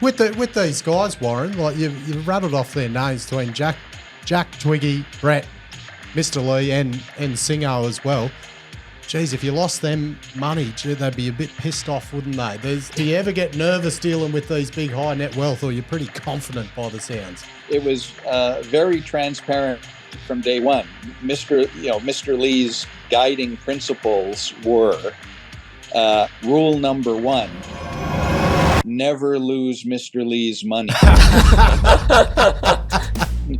with these guys, Warren, like you've rattled off their names between Jack, Twiggy, Brett, Mr. Lee, and Singo as well. Geez, if you lost them money, they'd be a bit pissed off, wouldn't they? Do you ever get nervous dealing with these big high net wealth, or you're pretty confident by the sounds? It was very transparent from day one. Mr. Lee's guiding principles were rule number 1: never lose Mr. Lee's money.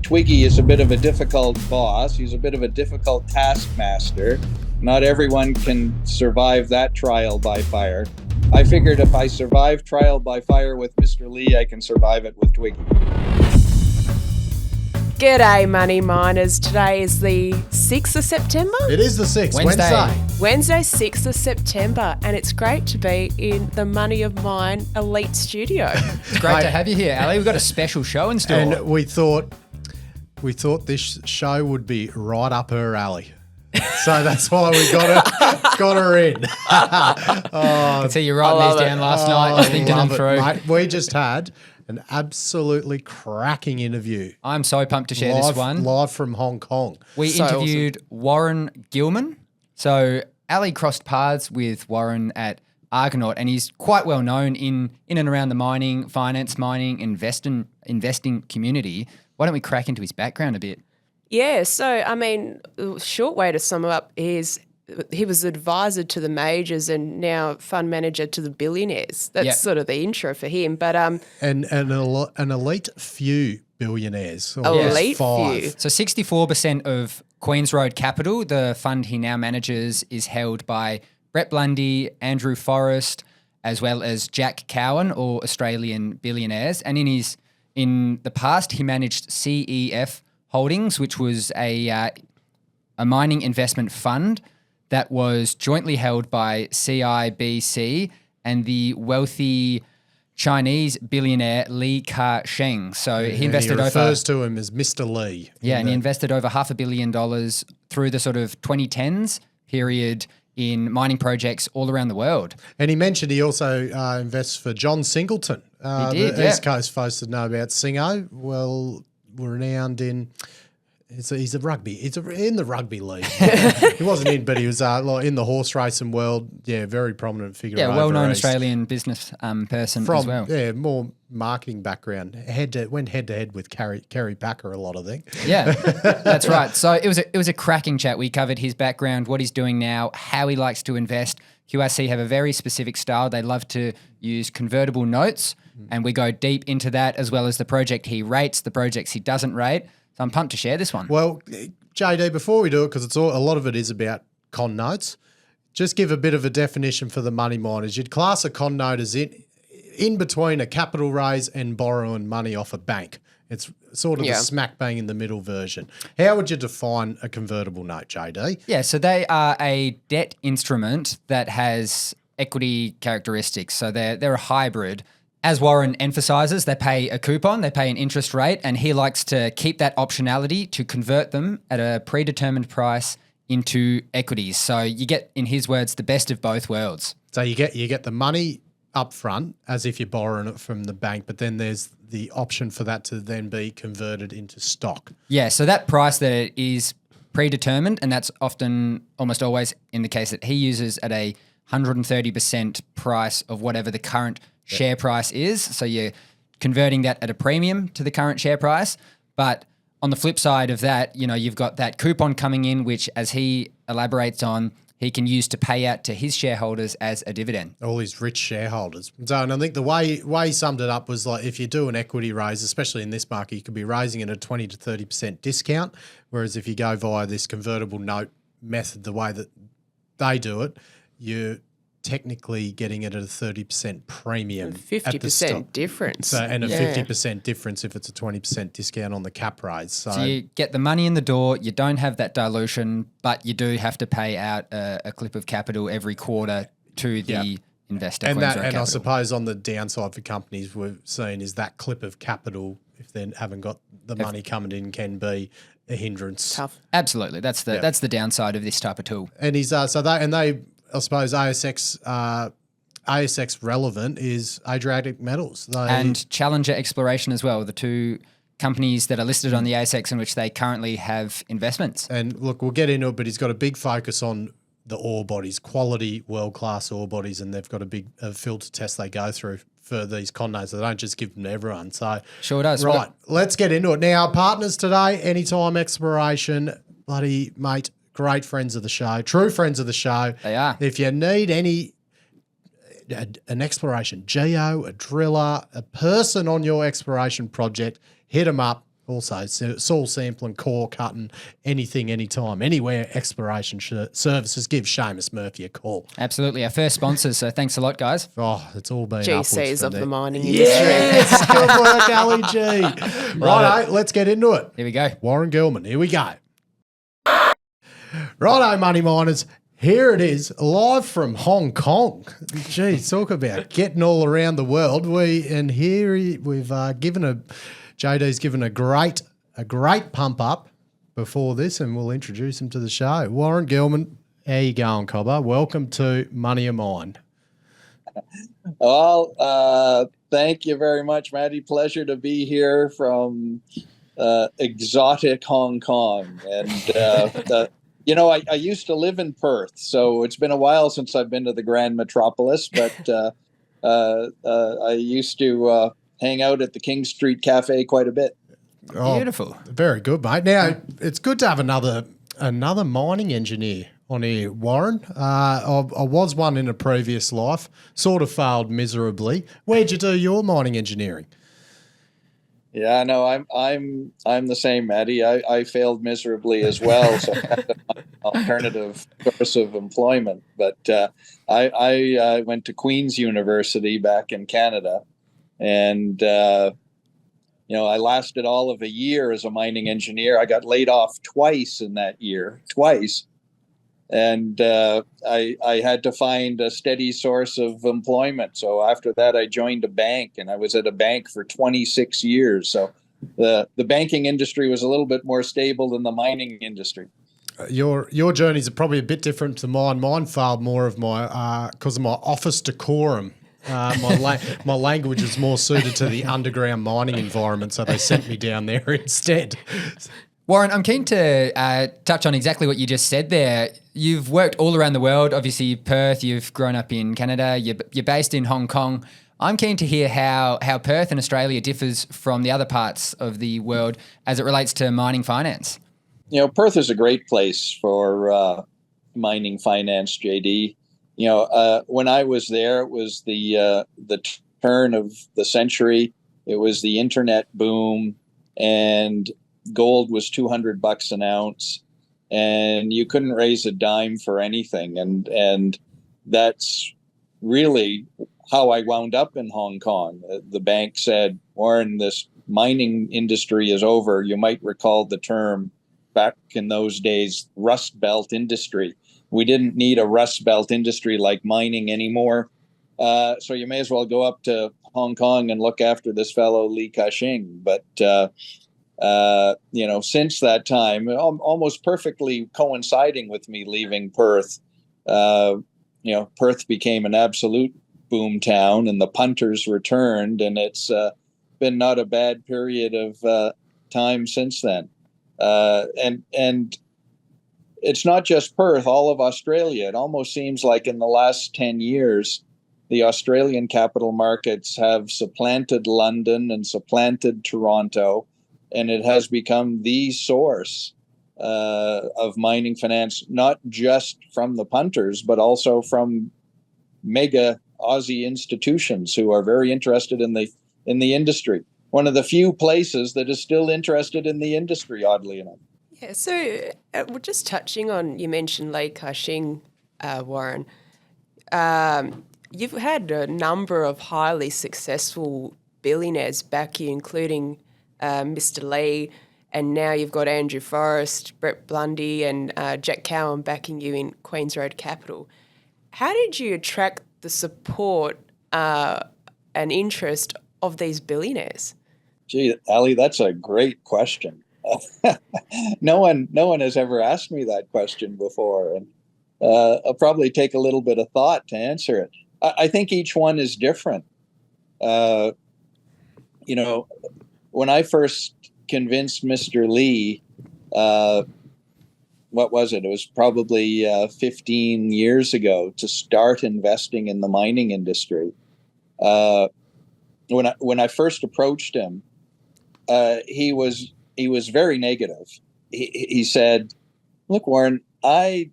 Twiggy is a bit of a difficult boss. He's a bit of a difficult taskmaster. Not everyone can survive that trial by fire. I figured if I survive trial by fire with Mr. Lee, I can survive it with Twiggy. G'day, money miners. Today is the 6th of September. It is the 6th, Wednesday, 6th of September. And it's great to be in the Money of Mine elite studio. It's great to have you here, Ali. We've got a special show in store. And we thought this show would be right up her alley. So that's why we got her in. I can see you writing these down last night, just thinking them through. Mate, we just had an absolutely cracking interview. I'm so pumped to share this one. Live from Hong Kong. We interviewed Warren Gilman. So Ali crossed paths with Warren at Argonaut, and he's quite well known in and around the mining, finance, investing community. Why don't we crack into his background a bit? Yeah, so, I mean, a short way to sum up is he was advisor to the majors and now fund manager to the billionaires. That's sort of the intro for him. But and an elite few billionaires. Elite 5. few. So 64% of Queen's Road Capital, the fund he now manages, is held by Brett Blundy, Andrew Forrest, as well as Jack Cowin, or Australian billionaires. And in the past, he managed CEF Holdings, which was a mining investment fund that was jointly held by CIBC and the wealthy Chinese billionaire Ka Shing. So he invested he refers to him as Mr. Lee. Yeah, and he invested over $500 million through the sort of 2010s period in mining projects all around the world. And he mentioned he also invests for John Singleton. He did, the East Coast folks that know about Singo, well, renowned in... He's in the rugby league. He wasn't in, but he was in the horse racing world. Yeah, very prominent figure. Yeah, well-known Australian business person as well. Yeah, more marketing background. Went head to head with Kerry Packer a lot, I think. Yeah, that's right. So it was a cracking chat. We covered his background, what he's doing now, how he likes to invest. QRC have a very specific style. They love to use convertible notes, and we go deep into that, as well as the project he rates, the projects he doesn't rate. So I'm pumped to share this one. Well, JD, before we do it, because a lot of it is about con notes, just give a bit of a definition for the money miners. You'd class a con note as in between a capital raise and borrowing money off a bank. It's sort of the smack bang in the middle version. How would you define a convertible note, JD? Yeah, so they are a debt instrument that has equity characteristics. So they're a hybrid. As Warren emphasises, they pay a coupon, they pay an interest rate, and he likes to keep that optionality to convert them at a predetermined price into equities. So you get, in his words, the best of both worlds. So you get the money up front as if you're borrowing it from the bank, but then there's the option for that to then be converted into stock. Yeah, so that price that is predetermined, and that's often, almost always in the case that he uses, at a 130% price of whatever the current share price is. So you're converting that at a premium to the current share price. But on the flip side of that, you've got that coupon coming in, which, as he elaborates on, he can use to pay out to his shareholders as a dividend. All his rich shareholders. So, and I think the way he summed it up was like, if you do an equity raise, especially in this market, you could be raising it at a 20 to 30% discount. Whereas if you go via this convertible note method, the way that they do it, you're technically getting it at a 30% premium. 50% difference. So, and a 50% difference if it's a 20% discount on the cap raise. So you get the money in the door, you don't have that dilution, but you do have to pay out a clip of capital every quarter to the investor. And I suppose on the downside for companies we've seen is that clip of capital, if they haven't got the money coming in, can be a hindrance. Tough. Absolutely. That's the downside of this type of tool. And he's I suppose ASX ASX relevant is Adriatic Metals. And Challenger Exploration as well, the two companies that are listed on the ASX in which they currently have investments. And look, we'll get into it, but he's got a big focus on the ore bodies, quality, world-class ore bodies, and they've got a big filter test they go through for these con notes. They don't just give them to everyone. So sure does. Right, let's get into it. Now, our partners today, Anytime Exploration, bloody mate, great friends of the show, true friends of the show. They are. If you need an exploration geo, a driller, a person on your exploration project, hit them up. Also, soil sampling, core cutting, anything, anytime, anywhere, exploration services. Give Seamus Murphy a call. Absolutely. Our first sponsors, so thanks a lot, guys. Oh, it's all been GCs of the mining industry. Yes, good work, Ali G. Righto, let's get into it. Here we go. Warren Gilman, here we go. Righto, money miners. Here it is, live from Hong Kong. Geez, talk about getting all around the world. We've given JD's given a great pump up before this, and we'll introduce him to the show. Warren Gilman, how you going, Cobber? Welcome to Money of Mine. Well, thank you very much, Matty. Pleasure to be here from exotic Hong Kong. And, I used to live in Perth, so it's been a while since I've been to the Grand Metropolis, but I used to hang out at the King Street Cafe quite a bit. Oh, beautiful. Very good, mate. Now, it's good to have another mining engineer on here, Warren. I was one in a previous life, sort of failed miserably. Where'd you do your mining engineering? Yeah, no, I'm the same, Matty. I failed miserably as well, so I had to find an alternative source of employment. But I went to Queen's University back in Canada, and I lasted all of a year as a mining engineer. I got laid off twice in that year, and I had to find a steady source of employment. So after that, I joined a bank, and I was at a bank for 26 years. So the banking industry was a little bit more stable than the mining industry. Your journeys are probably a bit different to mine. Mine failed more of my because of my office decorum. My language is more suited to the underground mining environment, so they sent me down there instead. Warren, I'm keen to touch on exactly what you just said there. You've worked all around the world, obviously Perth, you've grown up in Canada, you're based in Hong Kong. I'm keen to hear how Perth and Australia differs from the other parts of the world as it relates to mining finance. Perth is a great place for mining finance, JD. When I was there, it was the turn of the century. It was the internet boom, and gold was $200 an ounce, and you couldn't raise a dime for anything. And that's really how I wound up in Hong Kong. The bank said, Warren, this mining industry is over. You might recall the term back in those days, Rust Belt industry. We didn't need a Rust Belt industry like mining anymore. So you may as well go up to Hong Kong and look after this fellow, Ka Shing. But, since that time, almost perfectly coinciding with me leaving Perth, Perth became an absolute boom town, and the punters returned, and it's been not a bad period of time since then. And it's not just Perth, all of Australia. It almost seems like in the last 10 years, the Australian capital markets have supplanted London and supplanted Toronto, and it has become the source of mining finance, not just from the punters, but also from mega Aussie institutions who are very interested in the industry. One of the few places that is still interested in the industry, oddly enough. Yeah, so we're just touching on, you mentioned Ka Shing, Warren. You've had a number of highly successful billionaires back you, including Mr. Lee, and now you've got Andrew Forrest, Brett Blundy, and Jack Cowin backing you in Queen's Road Capital. How did you attract the support and interest of these billionaires? Gee, Ali, that's a great question. No one has ever asked me that question before, and I'll probably take a little bit of thought to answer it. I think each one is different. You know, when I first convinced Mr. Lee, what was it? It was probably 15 years ago to start investing in the mining industry. When I first approached him, he was very negative. He said, "Look, Warren, I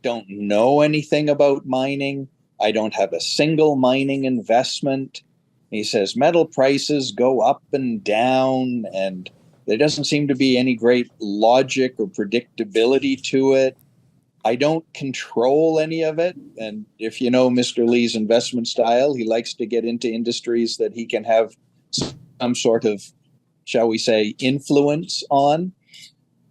don't know anything about mining. I don't have a single mining investment." He says metal prices go up and down, and there doesn't seem to be any great logic or predictability to it. I don't control any of it. And if you know Mr. Lee's investment style, he likes to get into industries that he can have some sort of, shall we say, influence on.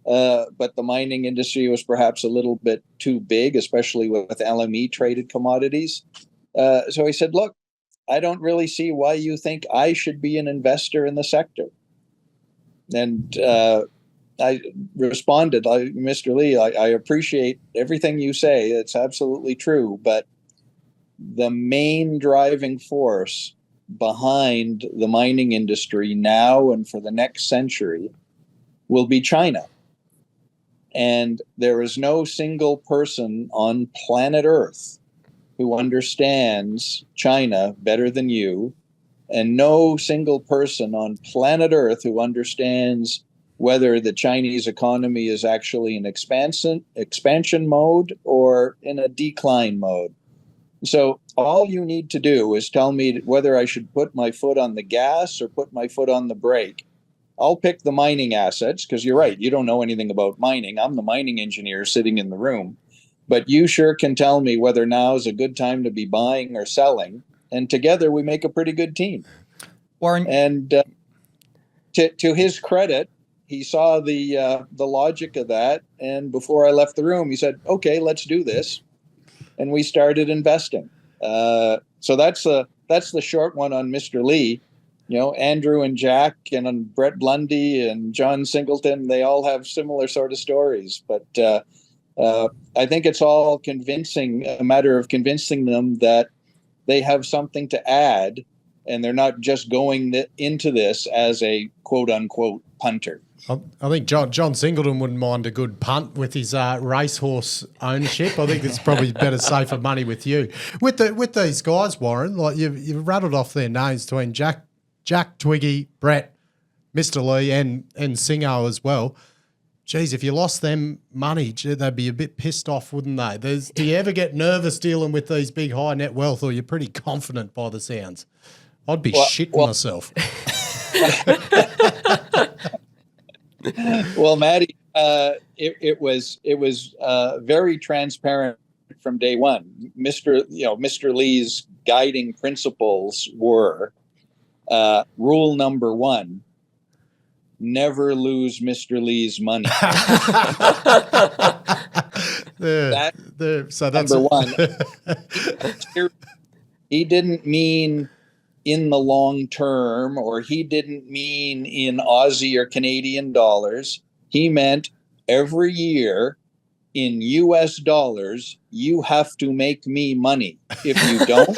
But the mining industry was perhaps a little bit too big, especially with LME traded commodities. So he said, "Look, I don't really see why you think I should be an investor in the sector." And I responded, "Mr. Lee, I appreciate everything you say. It's absolutely true. But the main driving force behind the mining industry now and for the next century will be China. And there is no single person on planet Earth who understands China better than you, and no single person on planet Earth who understands whether the Chinese economy is actually in expansion mode or in a decline mode. So all you need to do is tell me whether I should put my foot on the gas or put my foot on the brake. I'll pick the mining assets, because you're right, you don't know anything about mining. I'm the mining engineer sitting in the room. But you sure can tell me whether now is a good time to be buying or selling. And together we make a pretty good team." Warren. And to his credit, he saw the logic of that. And before I left the room, he said, "Okay, let's do this." And we started investing. So that's the short one on Mr. Lee. You know, Andrew and Jack and Brett Blundy and John Singleton, they all have similar sort of stories. But I think it's all a matter of convincing them that they have something to add, and they're not just going into this as a quote unquote punter. I think John Singleton wouldn't mind a good punt with his racehorse ownership. I think it's probably better, safer money with you. With these guys, Warren, like you've rattled off their names between Jack, Twiggy, Brett, Mr. Lee, and Singo as well. Geez, if you lost them money, they'd be a bit pissed off, wouldn't they? Do you ever get nervous dealing with these big high net wealth, or you're pretty confident by the sounds? I'd be shitting myself. Well, Maddie, it was very transparent from day one. Mr. Lee's guiding principles were rule number one: never lose Mr. Lee's money. So that's number one. He didn't mean in the long term, or he didn't mean in Aussie or Canadian dollars. He meant every year in US dollars, you have to make me money. If you don't,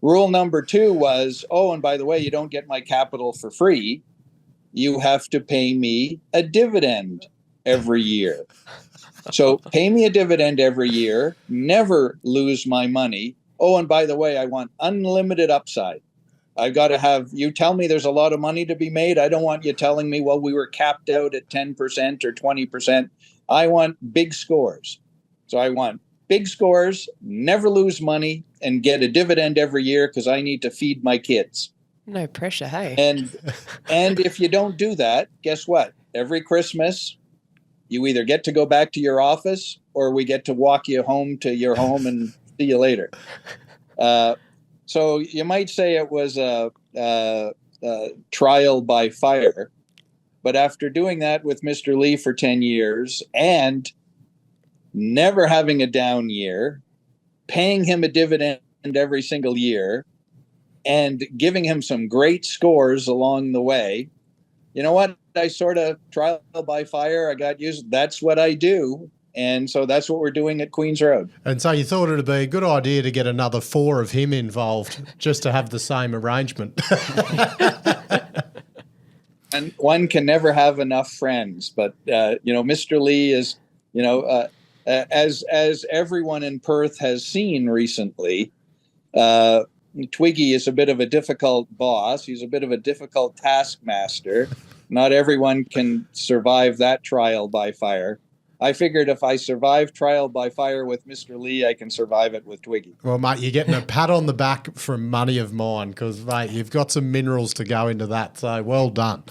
rule number two was, oh, and by the way, you don't get my capital for free. You have to pay me a dividend every year. So pay me a dividend every year, never lose my money. Oh, and by the way, I want unlimited upside. I've got to have you tell me there's a lot of money to be made. I don't want you telling me, well, we were capped out at 10% or 20%. I want big scores. So I want big scores, never lose money, and get a dividend every year because I need to feed my kids. No pressure, hey? And if you don't do that, guess what? Every Christmas, you either get to go back to your office or we get to walk you home to your home and see you later. So you might say it was a trial by fire. But after doing that with Mr. Lee for 10 years and never having a down year, paying him a dividend every single year, and giving him some great scores along the way, you know what? I sort of trial by fire. I got used. That's what I do. And so that's what we're doing at Queen's Road. And so you thought it'd be a good idea to get another 4 of him involved just to have the same arrangement. And one can never have enough friends. But, Mr. Lee is, as everyone in Perth has seen recently, Twiggy is a bit of a difficult boss. He's a bit of a difficult taskmaster. Not everyone can survive that trial by fire. I figured if I survive trial by fire with Mr. Lee, I can survive it with Twiggy. Well, mate, you're getting a pat on the back from Money of Mine because, mate, you've got some minerals to go into that. So well done.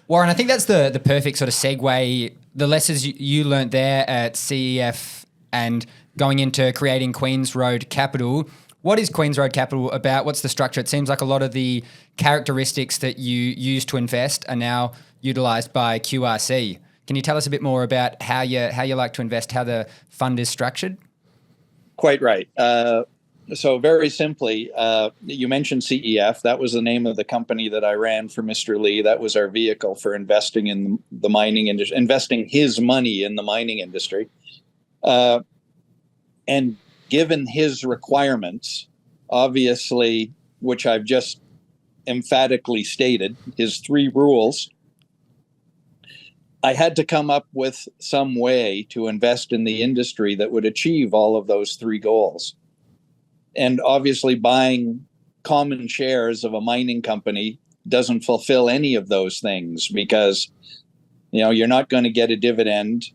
Warren, I think that's the perfect sort of segue. The lessons you learnt there at CEF and going into creating Queen's Road Capital. What is Queen's Road Capital about? What's the structure? It seems like a lot of the characteristics that you use to invest are now utilised by QRC. Can you tell us a bit more about how you like to invest, how the fund is structured? Quite right. So very simply, you mentioned CEF. That was the name of the company that I ran for Mr. Lee. That was our vehicle for investing in the mining industry, investing his money in the mining industry. And given his requirements, obviously, which I've just emphatically stated, his 3 rules, I had to come up with some way to invest in the industry that would achieve all of those 3 goals. And obviously, buying common shares of a mining company doesn't fulfill any of those things because, you're not going to get a dividend.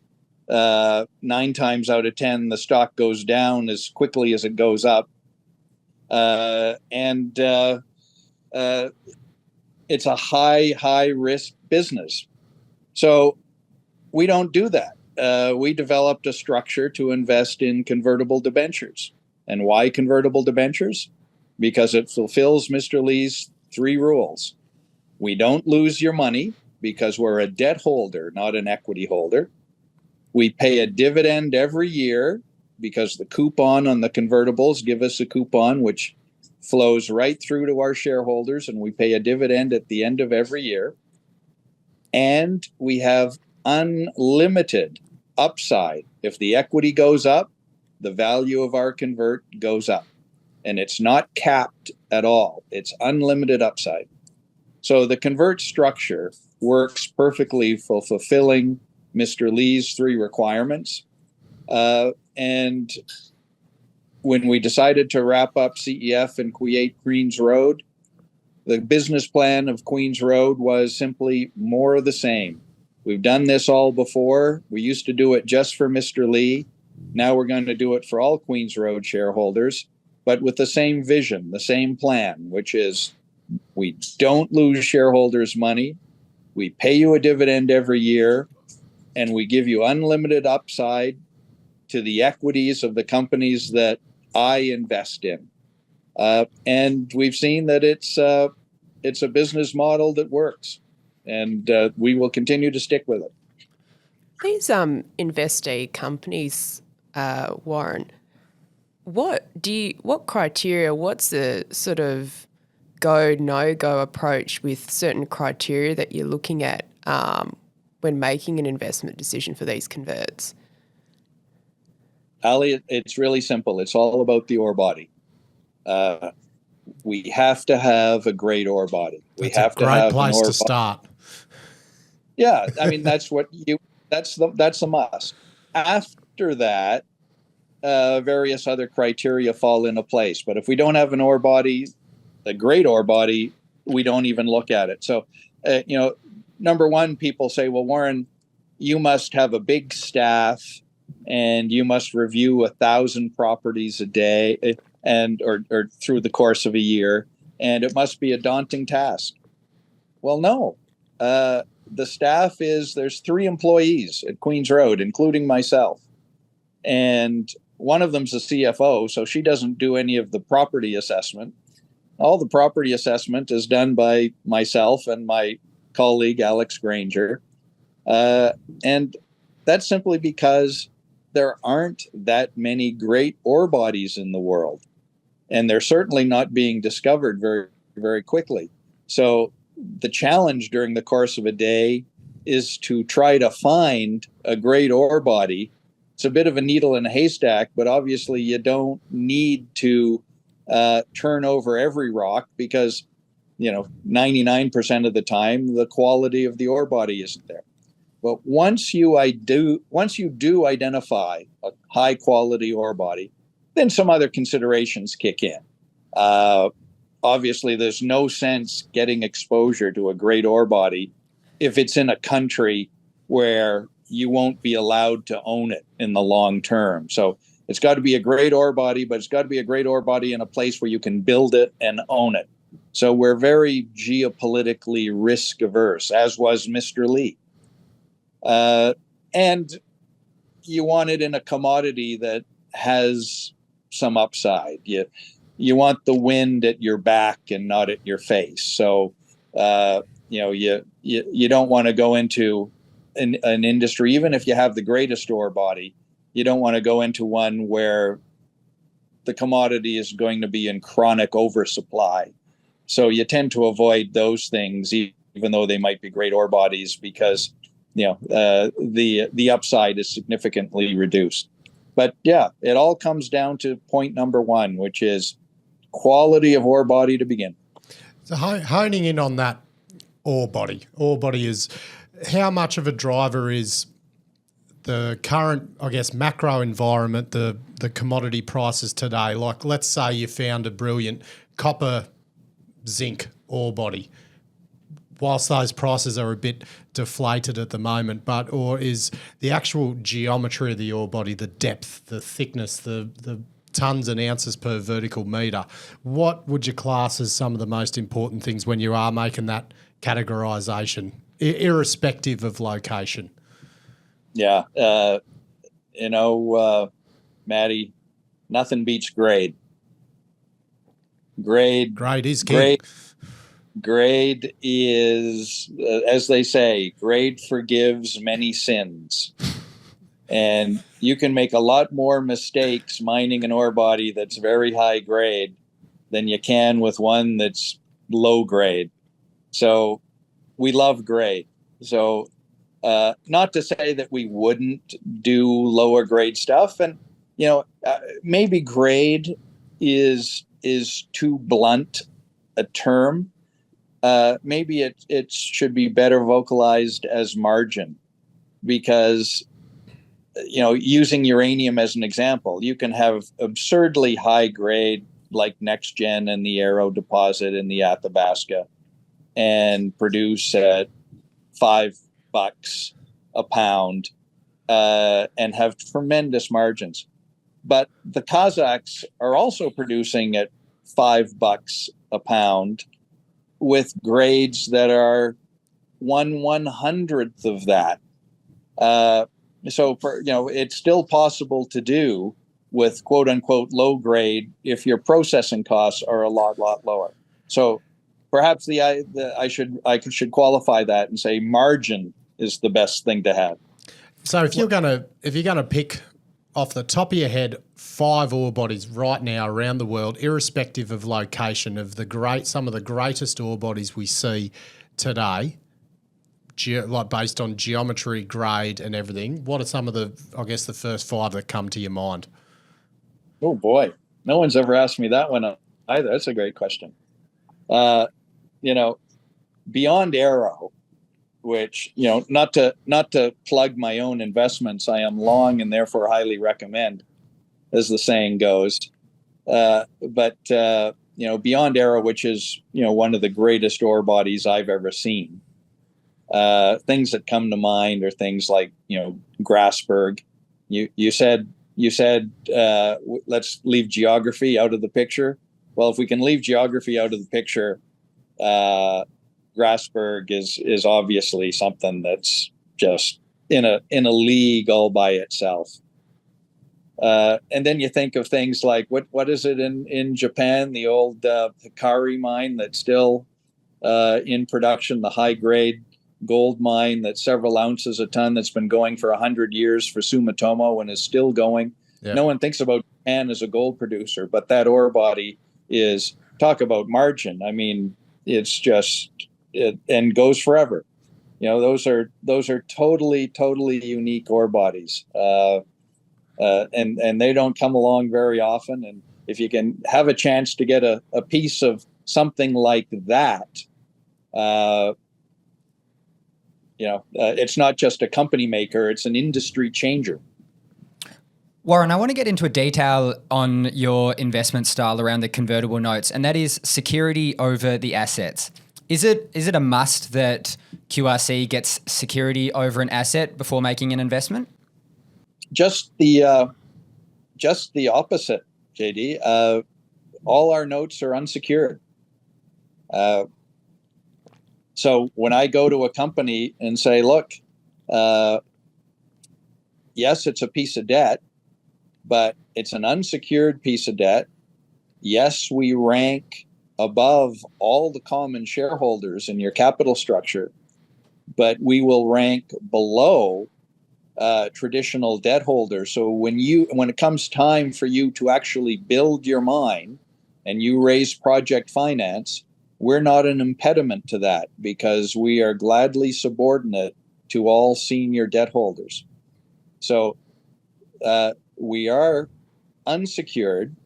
9 times out of 10, the stock goes down as quickly as it goes up. And it's a high risk business. So we don't do that. We developed a structure to invest in convertible debentures. And why convertible debentures? Because it fulfills Mr. Lee's 3 rules. We don't lose your money because we're a debt holder, not an equity holder. We pay a dividend every year because the coupon on the convertibles give us a coupon which flows right through to our shareholders, and we pay a dividend at the end of every year. And we have unlimited upside. If the equity goes up, the value of our convert goes up. And it's not capped at all. It's unlimited upside. So the convert structure works perfectly for fulfilling Mr. Lee's 3 requirements. And when we decided to wrap up CEF and create Queen's Road, the business plan of Queen's Road was simply more of the same. We've done this all before. We used to do it just for Mr. Lee. Now we're going to do it for all Queen's Road shareholders, but with the same vision, the same plan, which is we don't lose shareholders' money. We pay you a dividend every year, and we give you unlimited upside to the equities of the companies that I invest in. And we've seen that it's a business model that works, and we will continue to stick with it. These investee companies, Warren, what criteria? What's the sort of go no go approach with certain criteria that you're looking at when making an investment decision for these converts? Ali, it's really simple. It's all about the ore body. We have to have a great ore body. That's a great place to start. Yeah, I mean that's the must. After that, various other criteria fall into place. But if we don't have an ore body, a great ore body, we don't even look at it. So, number one, people say, well, Warren, you must have a big staff and you must review 1,000 properties a day or through the course of a year, and it must be a daunting task. Well, no. The staff there's 3 employees at Queen's Road, including myself. And one of them's a CFO, so she doesn't do any of the property assessment. All the property assessment is done by myself and my colleague, Alex Granger. And that's simply because there aren't that many great ore bodies in the world. And they're certainly not being discovered very, very quickly. So the challenge during the course of a day is to try to find a great ore body it's a bit of a needle in a haystack, but obviously you don't need to turn over every rock because, 99% of the time the quality of the ore body isn't there. But once you do identify a high quality ore body, then some other considerations kick in. Obviously, there's no sense getting exposure to a great ore body if it's in a country where you won't be allowed to own it in the long term. So it's got to be a great ore body, but it's got to be a great ore body in a place where you can build it and own it. So we're very geopolitically risk averse, as was Mr. Lee. And you want it in a commodity that has some upside. You want the wind at your back and not at your face. So, you don't want to go into an industry, even if you have the greatest ore body, you don't want to go into one where the commodity is going to be in chronic oversupply. So you tend to avoid those things, even though they might be great ore bodies, because the upside is significantly reduced. But yeah, it all comes down to point number one, which is quality of ore body to begin. So honing in on that ore body. Ore body is how much of a driver is the current, I guess, macro environment, the commodity prices today. Like, let's say you found a brilliant copper zinc ore body. Whilst those prices are a bit deflated at the moment, or is the actual geometry of the ore body, the depth, the thickness, the tons and ounces per vertical metre, what would you class as some of the most important things when you are making that categorisation, irrespective of location? Yeah, Matty, nothing beats grade. Grade is king. Grade is, as they say, grade forgives many sins. And you can make a lot more mistakes mining an ore body that's very high grade than you can with one that's low grade. So we love grade. So not to say that we wouldn't do lower grade stuff. And, maybe grade is too blunt a term. Maybe it should be better vocalized as margin, because, using uranium as an example, you can have absurdly high grade like NextGen and the Arrow deposit in the Athabasca and produce at $5 a pound and have tremendous margins. But the Kazakhs are also producing at $5 a pound with grades that are 1/100th of that. So it's still possible to do with quote unquote low grade if your processing costs are a lot lower. So perhaps I should qualify that and say margin is the best thing to have. So if you're gonna pick off the top of your head 5 ore bodies right now around the world, irrespective of location, of some of the greatest ore bodies we see today, like based on geometry, grade, and everything, what are some of the first 5 that come to your mind? Oh boy, no one's ever asked me that one either. That's a great question. Beyond Arrow, which, not to plug my own investments, I am long and therefore highly recommend, as the saying goes. But beyond Arrow, which is, one of the greatest ore bodies I've ever seen, things that come to mind are things like, Grasberg. You said let's leave geography out of the picture. Well, if we can leave geography out of the picture, Grasberg is obviously something that's just in a league all by itself. And then you think of things like what is it in Japan, the old Hikari mine that's still in production, the high grade gold mine that's several ounces a ton that's been going for 100 years for Sumitomo and is still going. Yeah. No one thinks about Japan as a gold producer, but that ore body is, talk about margin. I mean, it's just and goes forever. Those are totally unique ore bodies. and they don't come along very often. And if you can have a chance to get a piece of something like that, it's not just a company maker, it's an industry changer. Warren, I want to get into a detail on your investment style around the convertible notes, and that is security over the assets. Is it a must that QRC gets security over an asset before making an investment? Just the opposite, JD. All our notes are unsecured. So when I go to a company and say, look, yes, it's a piece of debt, but it's an unsecured piece of debt. Yes, we rank above all the common shareholders in your capital structure, but we will rank below traditional debt holders. So when it comes time for you to actually build your mine and you raise project finance, we're not an impediment to that because we are gladly subordinate to all senior debt holders. So we are unsecured,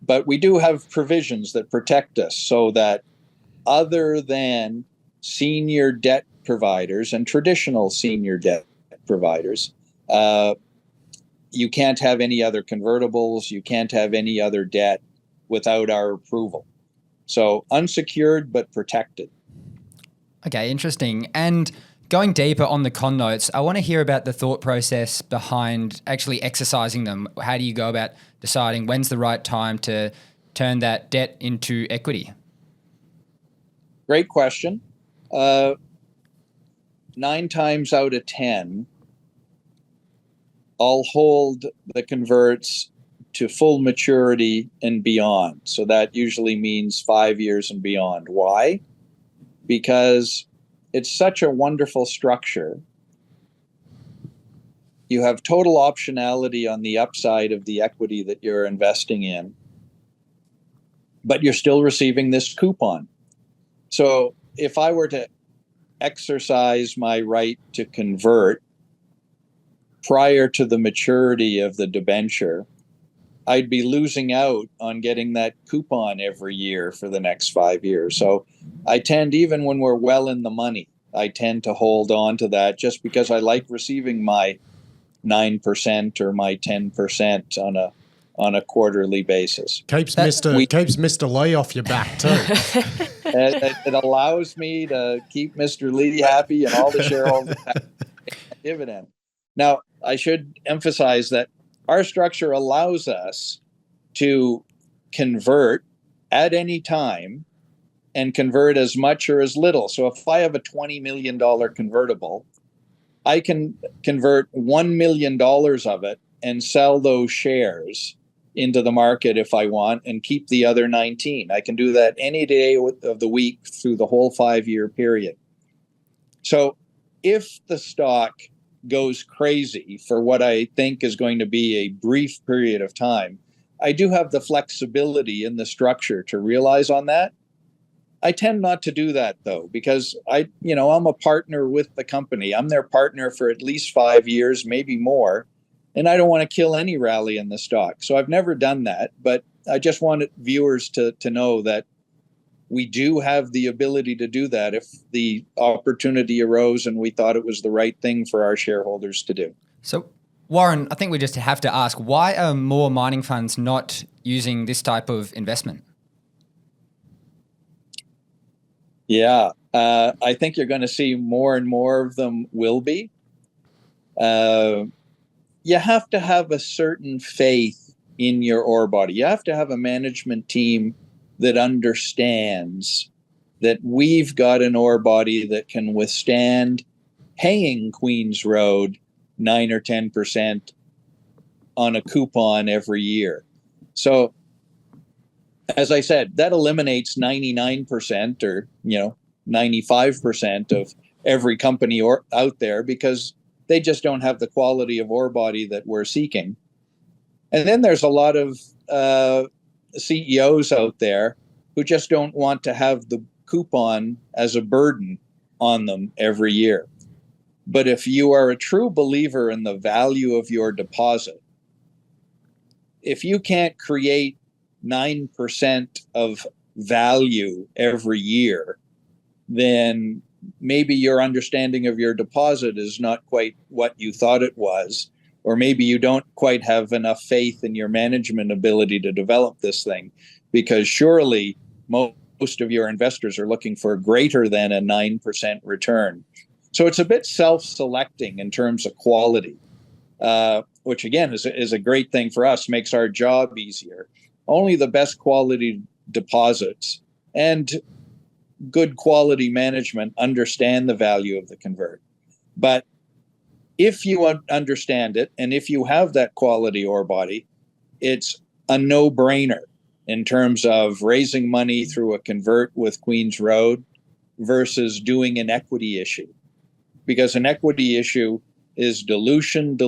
but we do have provisions that protect us so that other than senior debt providers and traditional senior debt providers, you can't have any other convertibles, you can't have any other debt without our approval. So unsecured but protected. Okay, interesting. And going deeper on the con notes, I want to hear about the thought process behind actually exercising them. How do you go about deciding when's the right time to turn that debt into equity? Great question. 9 times out of 10, I'll hold the converts to full maturity and beyond. So that usually means 5 years and beyond. Why? Because it's such a wonderful structure. You have total optionality on the upside of the equity that you're investing in, but you're still receiving this coupon. So if I were to exercise my right to convert prior to the maturity of the debenture, I'd be losing out on getting that coupon every year for the next 5 years. So I tend, even when we're well in the money, I tend to hold on to that just because I like receiving my 9% or my 10% on a quarterly basis. Keeps Mr. Lee off your back too. It allows me to keep Mr. Lee happy and all the shareholders happy. Dividend. Now, I should emphasize that our structure allows us to convert at any time and convert as much or as little. So if I have a $20 million convertible, I can convert $1 million of it and sell those shares into the market if I want and keep the other 19. I can do that any day of the week through the whole 5-year period. So if the stock goes crazy for what I think is going to be a brief period of time, I do have the flexibility in the structure to realize on that. I tend not to do that though, because I'm a partner with the company. I'm their partner for at least 5 years, maybe more. And I don't want to kill any rally in the stock. So I've never done that, but I just wanted viewers to know that we do have the ability to do that if the opportunity arose and we thought it was the right thing for our shareholders to do. So, Warren, I think we just have to ask, why are more mining funds not using this type of investment? Yeah, I think you're going to see more and more of them will be. You have to have a certain faith in your ore body. You have to have a management team that understands that we've got an ore body that can withstand paying Queen's Road 9 or 10% on a coupon every year. So, as I said, that eliminates 99% or 95% of every company out there because they just don't have the quality of ore body that we're seeking. And then there's a lot of CEOs out there who just don't want to have the coupon as a burden on them every year. But if you are a true believer in the value of your deposit if you can't create 9% of value every year, then maybe your understanding of your deposit is not quite what you thought it was, or maybe you don't quite have enough faith in your management ability to develop this thing, because surely most of your investors are looking for greater than a 9% return. So it's a bit self-selecting in terms of quality, which again is a great thing for us, makes our job easier. Only the best quality deposits and good quality management understand the value of the convert. But if you understand it, and if you have that quality ore body, it's a no-brainer in terms of raising money through a convert with Queen's Road versus doing an equity issue. Because an equity issue is dilution.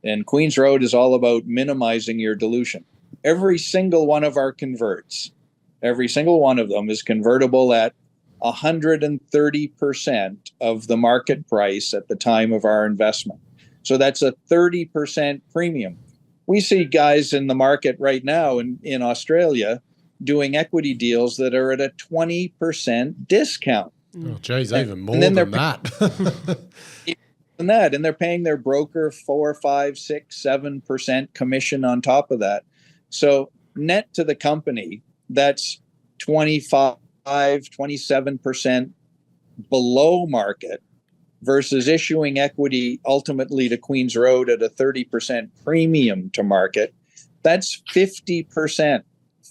And Queen's Road is all about minimizing your dilution. Every single one of our converts, every single one of them is convertible at 130% of the market price at the time of our investment. So that's a 30% premium. We see guys in the market right now in Australia doing equity deals that are at a 20% discount. Oh, geez, even more than that. And they're paying their broker 4, 5, 6, 7% commission on top of that. So net to the company, that's 25, 27% below market versus issuing equity ultimately to Queen's Road at a 30% premium to market. That's 50%,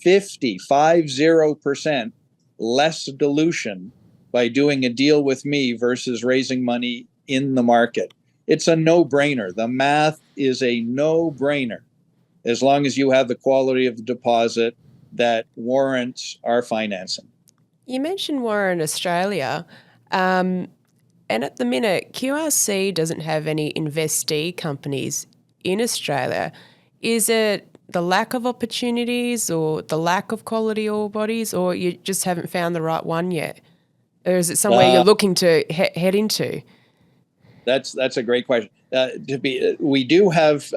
50% less dilution by doing a deal with me versus raising money in the market. It's a no-brainer. The math is a no-brainer as long as you have the quality of the deposit that warrants our financing. You mentioned Warren Australia, and at the minute, QRC doesn't have any investee companies in Australia. Is it the lack of opportunities or the lack of quality ore bodies, or you just haven't found the right one yet? Or is it somewhere you're looking to head into? That's a great question. We do have 2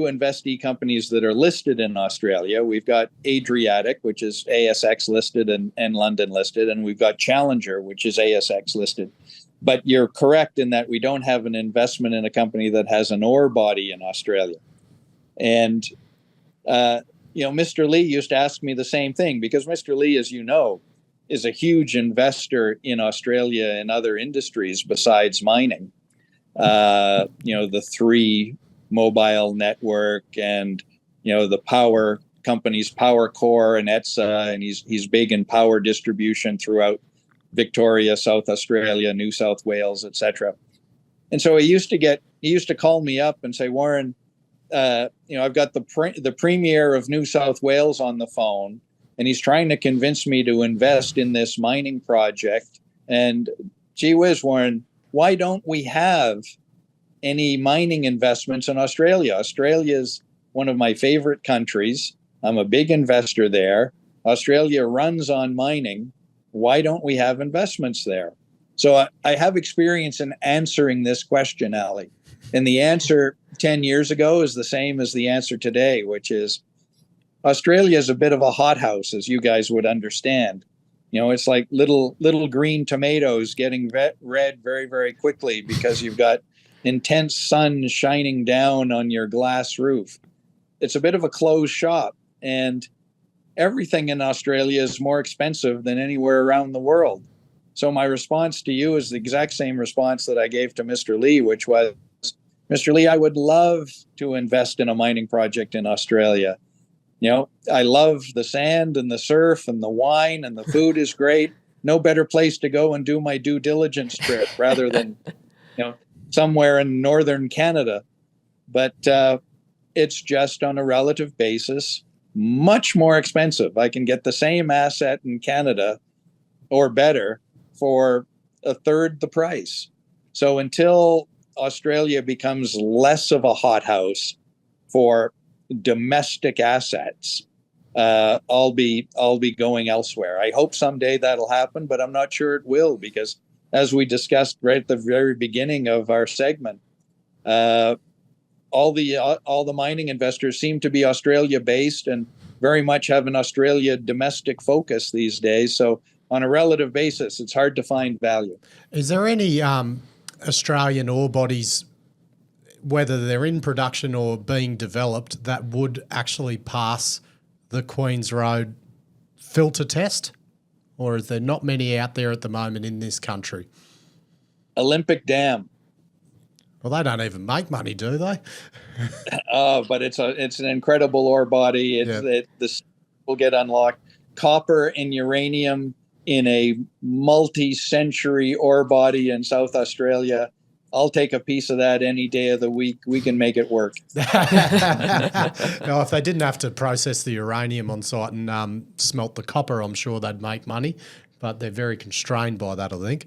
investee companies that are listed in Australia. We've got Adriatic, which is ASX listed and London listed, and we've got Challenger, which is ASX listed. But you're correct in that we don't have an investment in a company that has an ore body in Australia. And Mr. Lee used to ask me the same thing, because Mr. Lee, as you know, is a huge investor in Australia and other industries besides mining. The 3 mobile network and, the power companies, Power Core and ETSA, and he's big in power distribution throughout Victoria, South Australia, New South Wales, etc. And so he used to call me up and say, Warren, I've got the Premier of New South Wales on the phone, and he's trying to convince me to invest in this mining project. And gee whiz, Warren, why don't we have any mining investments in Australia? Australia is one of my favorite countries. I'm a big investor there. Australia runs on mining. Why don't we have investments there? So I have experience in answering this question, Ali. And the answer 10 years ago is the same as the answer today, which is Australia is a bit of a hothouse, as you guys would understand. It's like little green tomatoes getting red very, very quickly because you've got intense sun shining down on your glass roof. It's a bit of a closed shop, and everything in Australia is more expensive than anywhere around the world. So my response to you is the exact same response that I gave to Mr. Lee, which was, Mr. Lee, I would love to invest in a mining project in Australia. I love the sand and the surf and the wine, and the food is great. No better place to go and do my due diligence trip rather than, somewhere in northern Canada. But it's just on a relative basis much more expensive. I can get the same asset in Canada or better for a third the price. So until Australia becomes less of a hothouse for domestic assets, I'll be going elsewhere. I hope someday that'll happen, but I'm not sure it will, because as we discussed right at the very beginning of our segment, all the mining investors seem to be Australia based and very much have an Australia domestic focus these days. So on a relative basis, it's hard to find value. Is there any Australian ore bodies, whether they're in production or being developed, that would actually pass the Queen's Road filter test? Or is there not many out there at the moment in this country? Olympic Dam. Well, they don't even make money, do they? But it's an incredible ore body. This will get unlocked. Copper and uranium in a multi-century ore body in South Australia. I'll take a piece of that any day of the week. We can make it work. Now, if they didn't have to process the uranium on site and smelt the copper, I'm sure they'd make money. But they're very constrained by that, I think.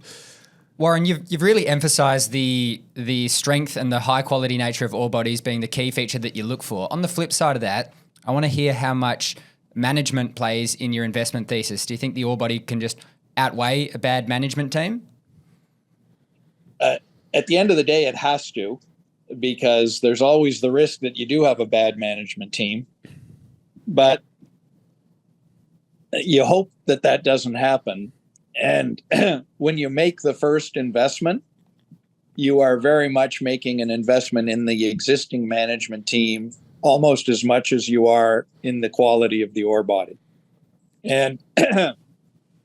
Warren, you've really emphasised the strength and the high quality nature of ore bodies being the key feature that you look for. On the flip side of that, I want to hear how much management plays in your investment thesis. Do you think the ore body can just outweigh a bad management team? At the end of the day, it has to, because there's always the risk that you do have a bad management team. But you hope that doesn't happen. And when you make the first investment, you are very much making an investment in the existing management team almost as much as you are in the quality of the ore body. And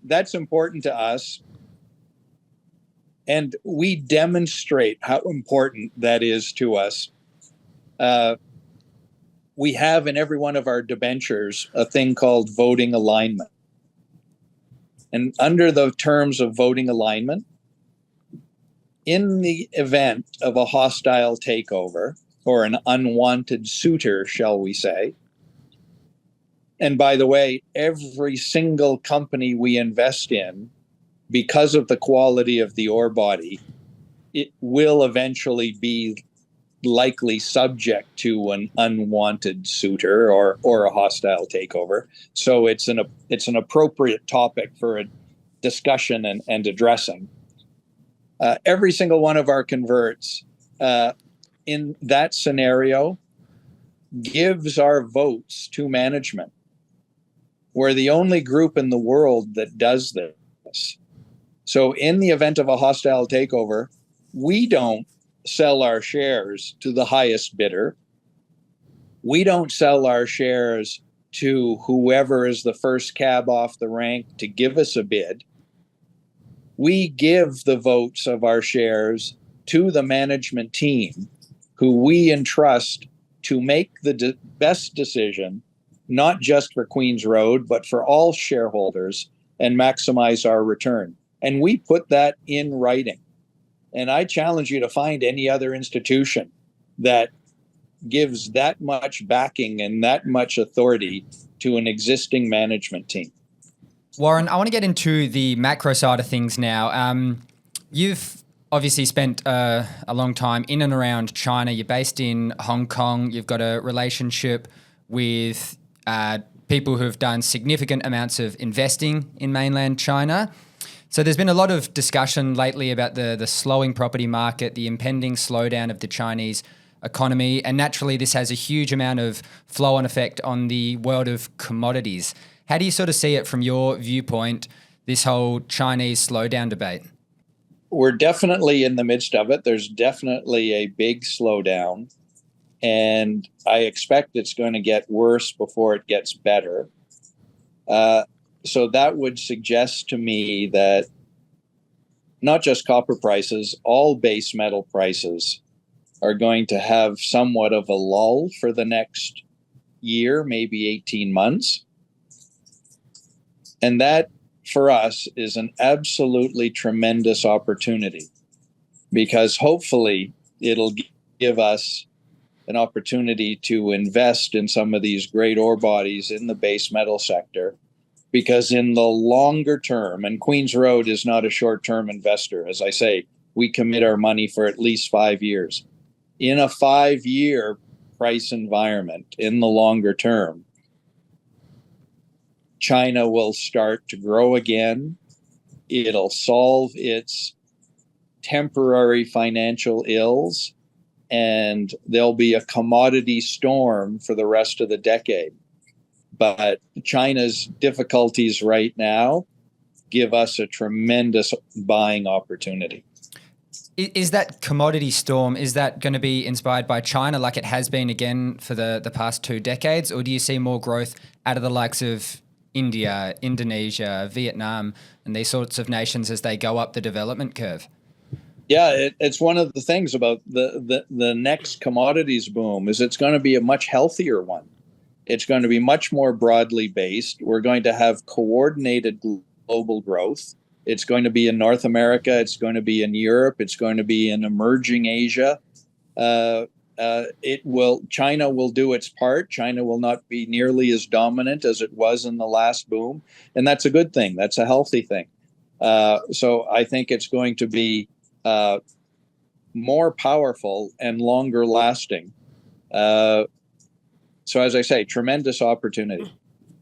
that's important to us. And we demonstrate how important that is to us. We have in every one of our debentures a thing called voting alignment. And under the terms of voting alignment, in the event of a hostile takeover or an unwanted suitor, shall we say, and by the way, every single company we invest in, because of the quality of the ore body, it will eventually be likely subject to an unwanted suitor or a hostile takeover. So it's an appropriate topic for a discussion and addressing. Every single one of our converts in that scenario gives our votes to management. We're the only group in the world that does this. So in the event of a hostile takeover, we don't sell our shares to the highest bidder. We don't sell our shares to whoever is the first cab off the rank to give us a bid. We give the votes of our shares to the management team, who we entrust to make the best decision, not just for Queen's Road, but for all shareholders, and maximize our return. And we put that in writing. And I challenge you to find any other institution that gives that much backing and that much authority to an existing management team. Warren, I want to get into the macro side of things now. You've obviously spent a long time in and around China. You're based in Hong Kong. You've got a relationship with people who've done significant amounts of investing in mainland China. So there's been a lot of discussion lately about the slowing property market, the impending slowdown of the Chinese economy, and naturally this has a huge amount of flow-on effect on the world of commodities. How do you sort of see it from your viewpoint, this whole Chinese slowdown debate? We're definitely in the midst of it. There's definitely a big slowdown, and I expect it's going to get worse before it gets better. So that would suggest to me that not just copper prices, all base metal prices are going to have somewhat of a lull for the next year, maybe 18 months. And that, for us, is an absolutely tremendous opportunity, because hopefully it'll give us an opportunity to invest in some of these great ore bodies in the base metal sector. Because in the longer term, and Queen's Road is not a short-term investor, as I say, we commit our money for at least 5 years. In a 5-year price environment, in the longer term, China will start to grow again. It'll solve its temporary financial ills. and there'll be a commodity storm for the rest of the decade. But China's difficulties right now give us a tremendous buying opportunity. Is that commodity storm, is that going to be inspired by China like it has been again for the past 2 decades? Or do you see more growth out of the likes of India, Indonesia, Vietnam, and these sorts of nations as they go up the development curve? Yeah, it's one of the things about the next commodities boom is it's going to be a much healthier one. It's going to be much more broadly based. We're going to have coordinated global growth. It's going to be in North America. It's going to be in Europe. It's going to be in emerging Asia. China will do its part. China will not be nearly as dominant as it was in the last boom. And that's a good thing. That's a healthy thing. So I think it's going to be more powerful and longer lasting. So as I say, tremendous opportunity.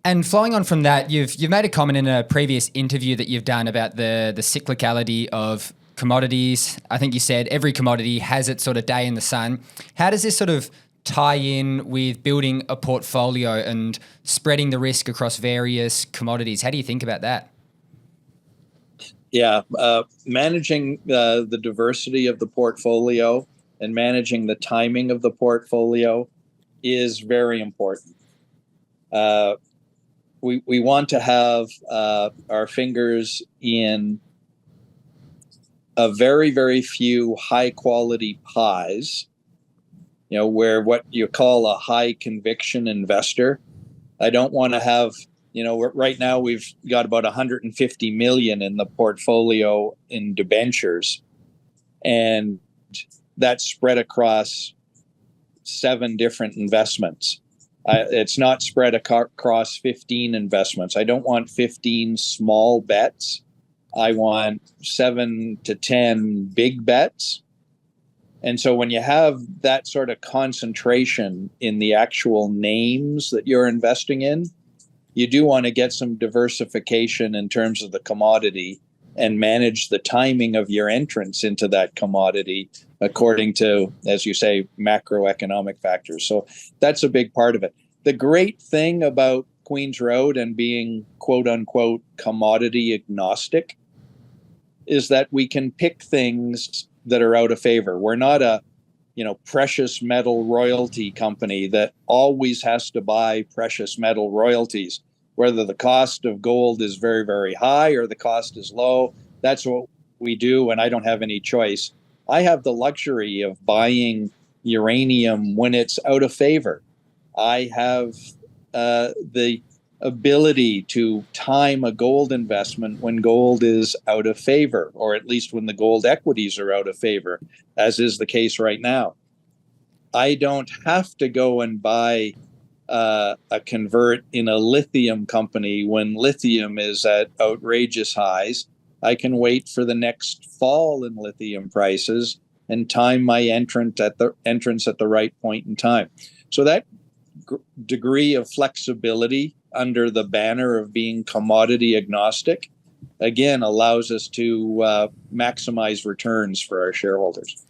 And flowing on from that, you've made a comment in a previous interview that you've done about the cyclicality of commodities. I think you said every commodity has its sort of day in the sun. How does this sort of tie in with building a portfolio and spreading the risk across various commodities? How do you think about that? Yeah, managing the diversity of the portfolio and managing the timing of the portfolio is very important. We want to have our fingers in a very, very few high quality pies, where what you call a high conviction investor. I don't want to have, right now we've got about 150 million in the portfolio in debentures, and that's spread across 7 different investments. It's not spread across 15 investments. I don't want 15 small bets. I want 7 to 10 big bets. And so when you have that sort of concentration in the actual names that you're investing in, you do want to get some diversification in terms of the commodity and manage the timing of your entrance into that commodity according to, as you say, macroeconomic factors. So that's a big part of it. The great thing about Queen's Road and being quote unquote commodity agnostic is that we can pick things that are out of favor. We're not a, precious metal royalty company that always has to buy precious metal royalties, whether the cost of gold is very, very high or the cost is low. That's what we do, and I don't have any choice. I have the luxury of buying uranium when it's out of favor. I have the ability to time a gold investment when gold is out of favor, or at least when the gold equities are out of favor, as is the case right now. I don't have to go and buy a convert in a lithium company when lithium is at outrageous highs. I can wait for the next fall in lithium prices and time my entrance at the right point in time. So that degree of flexibility under the banner of being commodity agnostic, again, allows us to maximize returns for our shareholders.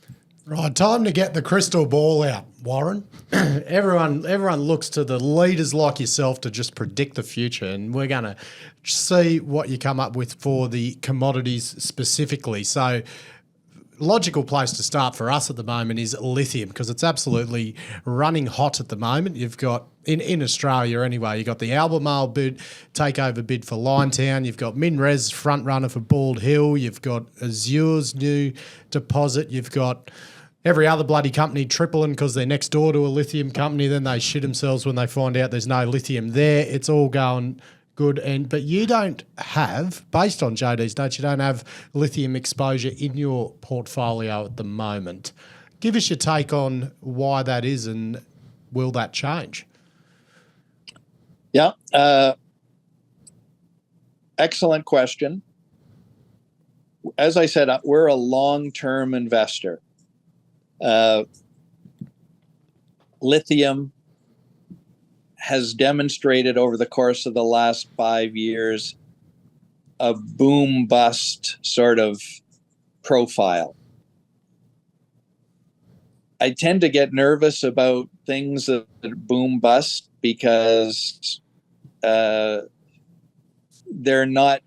Right, time to get the crystal ball out, Warren. Everyone looks to the leaders like yourself to just predict the future, and we're going to see what you come up with for the commodities specifically. So, logical place to start for us at the moment is lithium, because it's absolutely running hot at the moment. You've got, in Australia anyway, you've got the Albemarle takeover bid for Liontown. You've got MinRes front runner for Bald Hill. You've got Azure's new deposit. You've got every other bloody company tripling because they're next door to a lithium company. Then they shit themselves when they find out there's no lithium there. It's all going good. But you don't have, based on JD's notes, you don't have lithium exposure in your portfolio at the moment. Give us your take on why that is, and will that change? Yeah. Excellent question. As I said, we're a long-term investor. Lithium has demonstrated over the course of the last 5 years a boom-bust sort of profile. I tend to get nervous about things that boom bust because they're not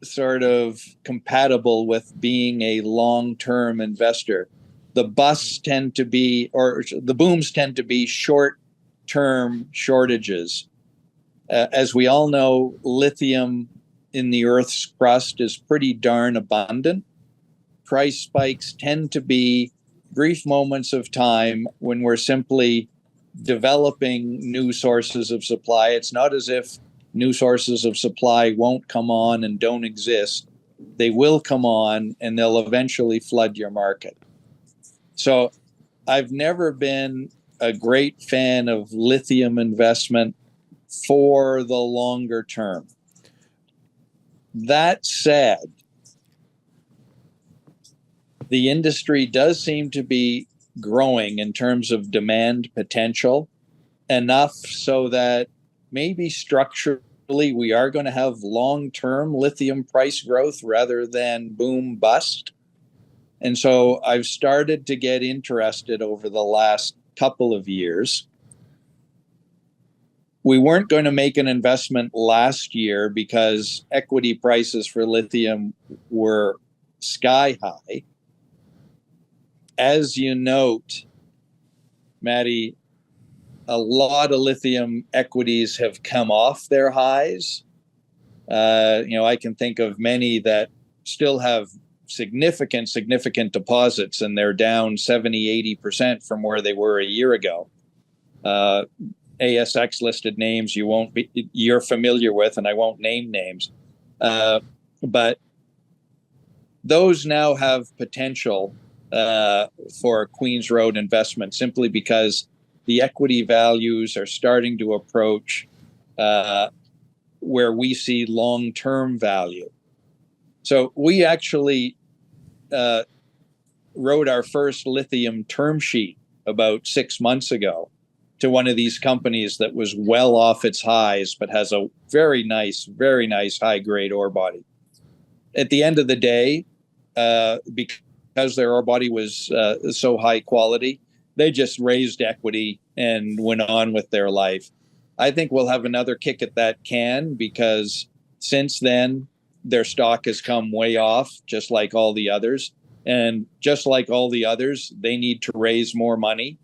sort of compatible with being a long-term investor. The busts tend to be, or the booms tend to be short-term shortages. As we all know, lithium in the Earth's crust is pretty darn abundant. Price spikes tend to be brief moments of time when we're simply developing new sources of supply. It's not as if new sources of supply won't come on and don't exist. They will come on and they'll eventually flood your market. So I've never been a great fan of lithium investment for the longer term. That said, the industry does seem to be growing in terms of demand potential enough so that maybe structurally we are going to have long-term lithium price growth rather than boom bust. And so I've started to get interested over the last couple of years. We weren't going to make an investment last year because equity prices for lithium were sky high. As you note, Maddie, a lot of lithium equities have come off their highs. I can think of many that still have significant deposits, and they're down 70-80% from where they were a year ago. ASX-listed names you're familiar with, and I won't name names. But those now have potential for Queen's Road investment simply because the equity values are starting to approach where we see long-term value. So we actually wrote our first lithium term sheet about 6 months ago to one of these companies that was well off its highs, but has a very nice high-grade ore body. At the end of the day, because their ore body was so high quality, they just raised equity and went on with their life. I think we'll have another kick at that can because since then, their stock has come way off, just like all the others. And just like all the others, they need to raise more money,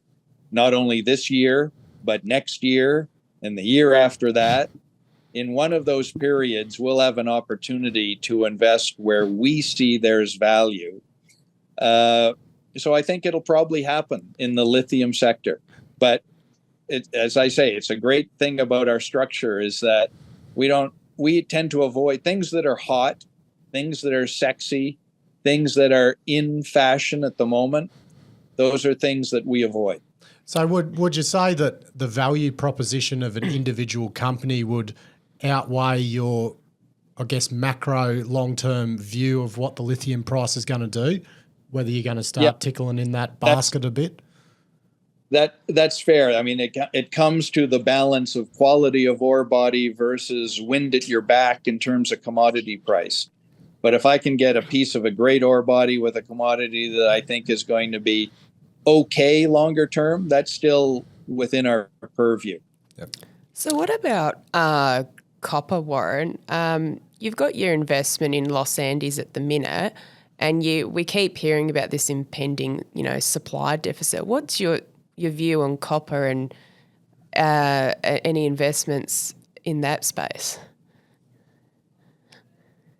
not only this year, but next year and the year after that. In one of those periods, we'll have an opportunity to invest where we see there's value. So I think it'll probably happen in the lithium sector. But as I say, it's a great thing about our structure is that we tend to avoid things that are hot, things that are sexy, things that are in fashion at the moment. Those are things that we avoid. So would you say that the value proposition of an individual company would outweigh your, I guess, macro long-term view of what the lithium price is going to do, whether you're going to start tickling in that basket a bit? That's fair. I mean, it comes to the balance of quality of ore body versus wind at your back in terms of commodity price. But if I can get a piece of a great ore body with a commodity that I think is going to be okay longer term, that's still within our purview. Yep. So what about copper, Warren? You've got your investment in Los Andes at the minute, and we keep hearing about this impending, supply deficit. What's your view on copper and any investments in that space?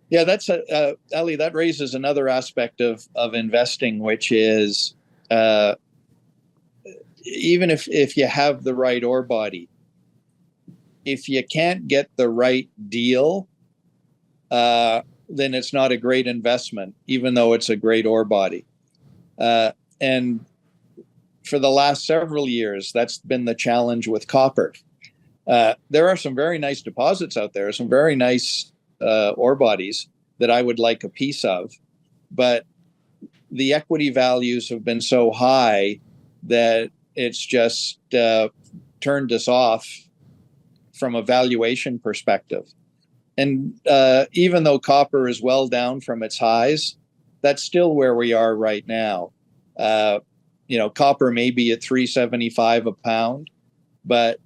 Yeah, that's Ali. That raises another aspect of investing, which is even if you have the right ore body, if you can't get the right deal, then it's not a great investment, even though it's a great ore body. And for the last several years, that's been the challenge with copper. There are some very nice deposits out there, some very nice ore bodies that I would like a piece of, but the equity values have been so high that it's just turned us off from a valuation perspective. And even though copper is well down from its highs, that's still where we are right now. copper may be at $3.75 a pound, but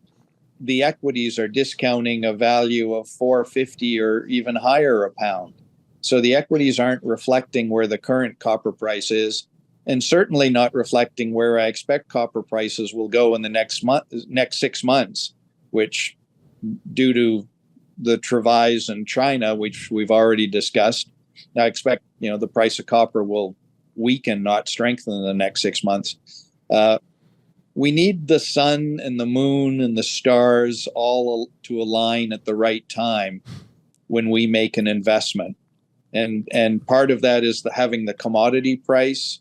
the equities are discounting a value of $4.50 or even higher a pound. So the equities aren't reflecting where the current copper price is, and certainly not reflecting where I expect copper prices will go in the next 6 months, which, due to the travails in China, which we've already discussed, I expect the price of copper will weaken, not strengthen, in the next 6 months. We need the sun and the moon and the stars all to align at the right time when we make an investment, and part of that is having the commodity price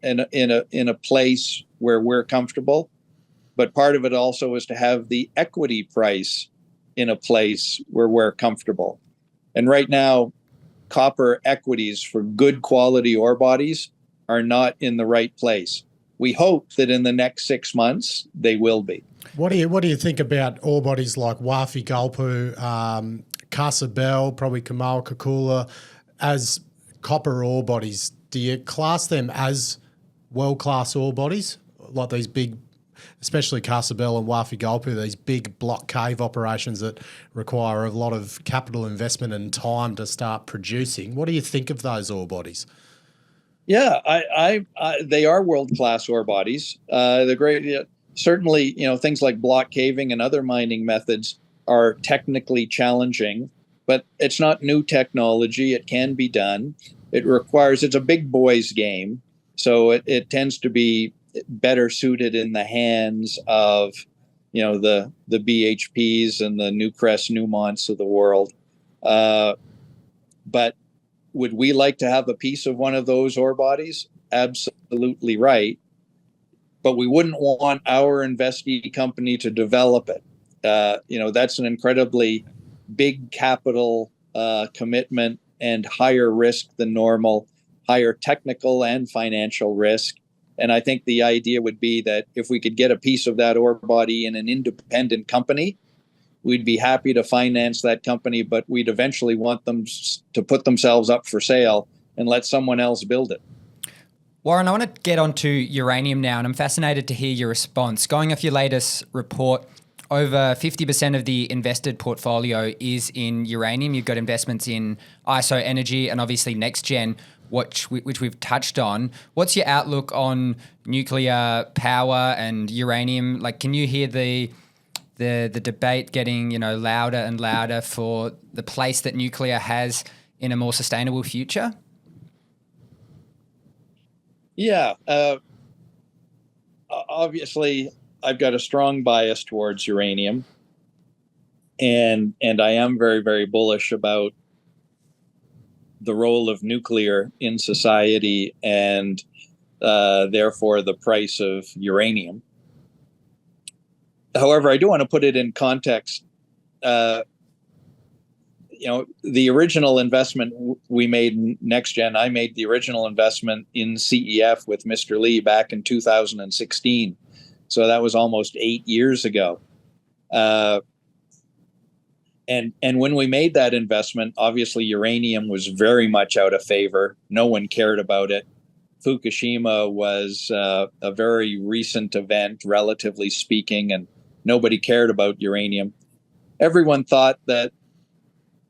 in a place where we're comfortable, but part of it also is to have the equity price in a place where we're comfortable. And right now, copper equities for good quality ore bodies are not in the right place. We hope that in the next 6 months they will be. What do you think about ore bodies like Wafi Galpu, Casabel, probably Kamal Kakula, as copper ore bodies? Do you class them as world-class ore bodies, like these big, especially Casabel and Wafi Galpu, these big block cave operations that require a lot of capital investment and time to start producing? What do you think of those ore bodies? Yeah, they are world-class ore bodies. The great, certainly, things like block caving and other mining methods are technically challenging, but it's not new technology. It can be done. It's a big boys game, so it tends to be better suited in the hands of, the BHPs and the Newcrest Newmonts of the world. But would we like to have a piece of one of those ore bodies? Absolutely right. But we wouldn't want our investee company to develop it. That's an incredibly big capital commitment and higher risk than normal, higher technical and financial risk. And I think the idea would be that if we could get a piece of that ore body in an independent company, we'd be happy to finance that company, but we'd eventually want them to put themselves up for sale and let someone else build it. Warren, I want to get onto uranium now, and I'm fascinated to hear your response. Going off your latest report, over 50% of the invested portfolio is in uranium. You've got investments in ISO Energy and obviously NextGen, which we've touched on. What's your outlook on nuclear power and uranium? Like, can you hear the debate getting louder and louder for the place that nuclear has in a more sustainable future? Yeah, obviously I've got a strong bias towards uranium, and I am very, very bullish about the role of nuclear in society and therefore the price of uranium. However, I do want to put it in context. The original investment we made in NextGen, I made the original investment in CEF with Mr. Lee back in 2016. So that was almost 8 years ago. And when we made that investment, obviously uranium was very much out of favor. No one cared about it. Fukushima was a very recent event, relatively speaking, and nobody cared about uranium. Everyone thought that,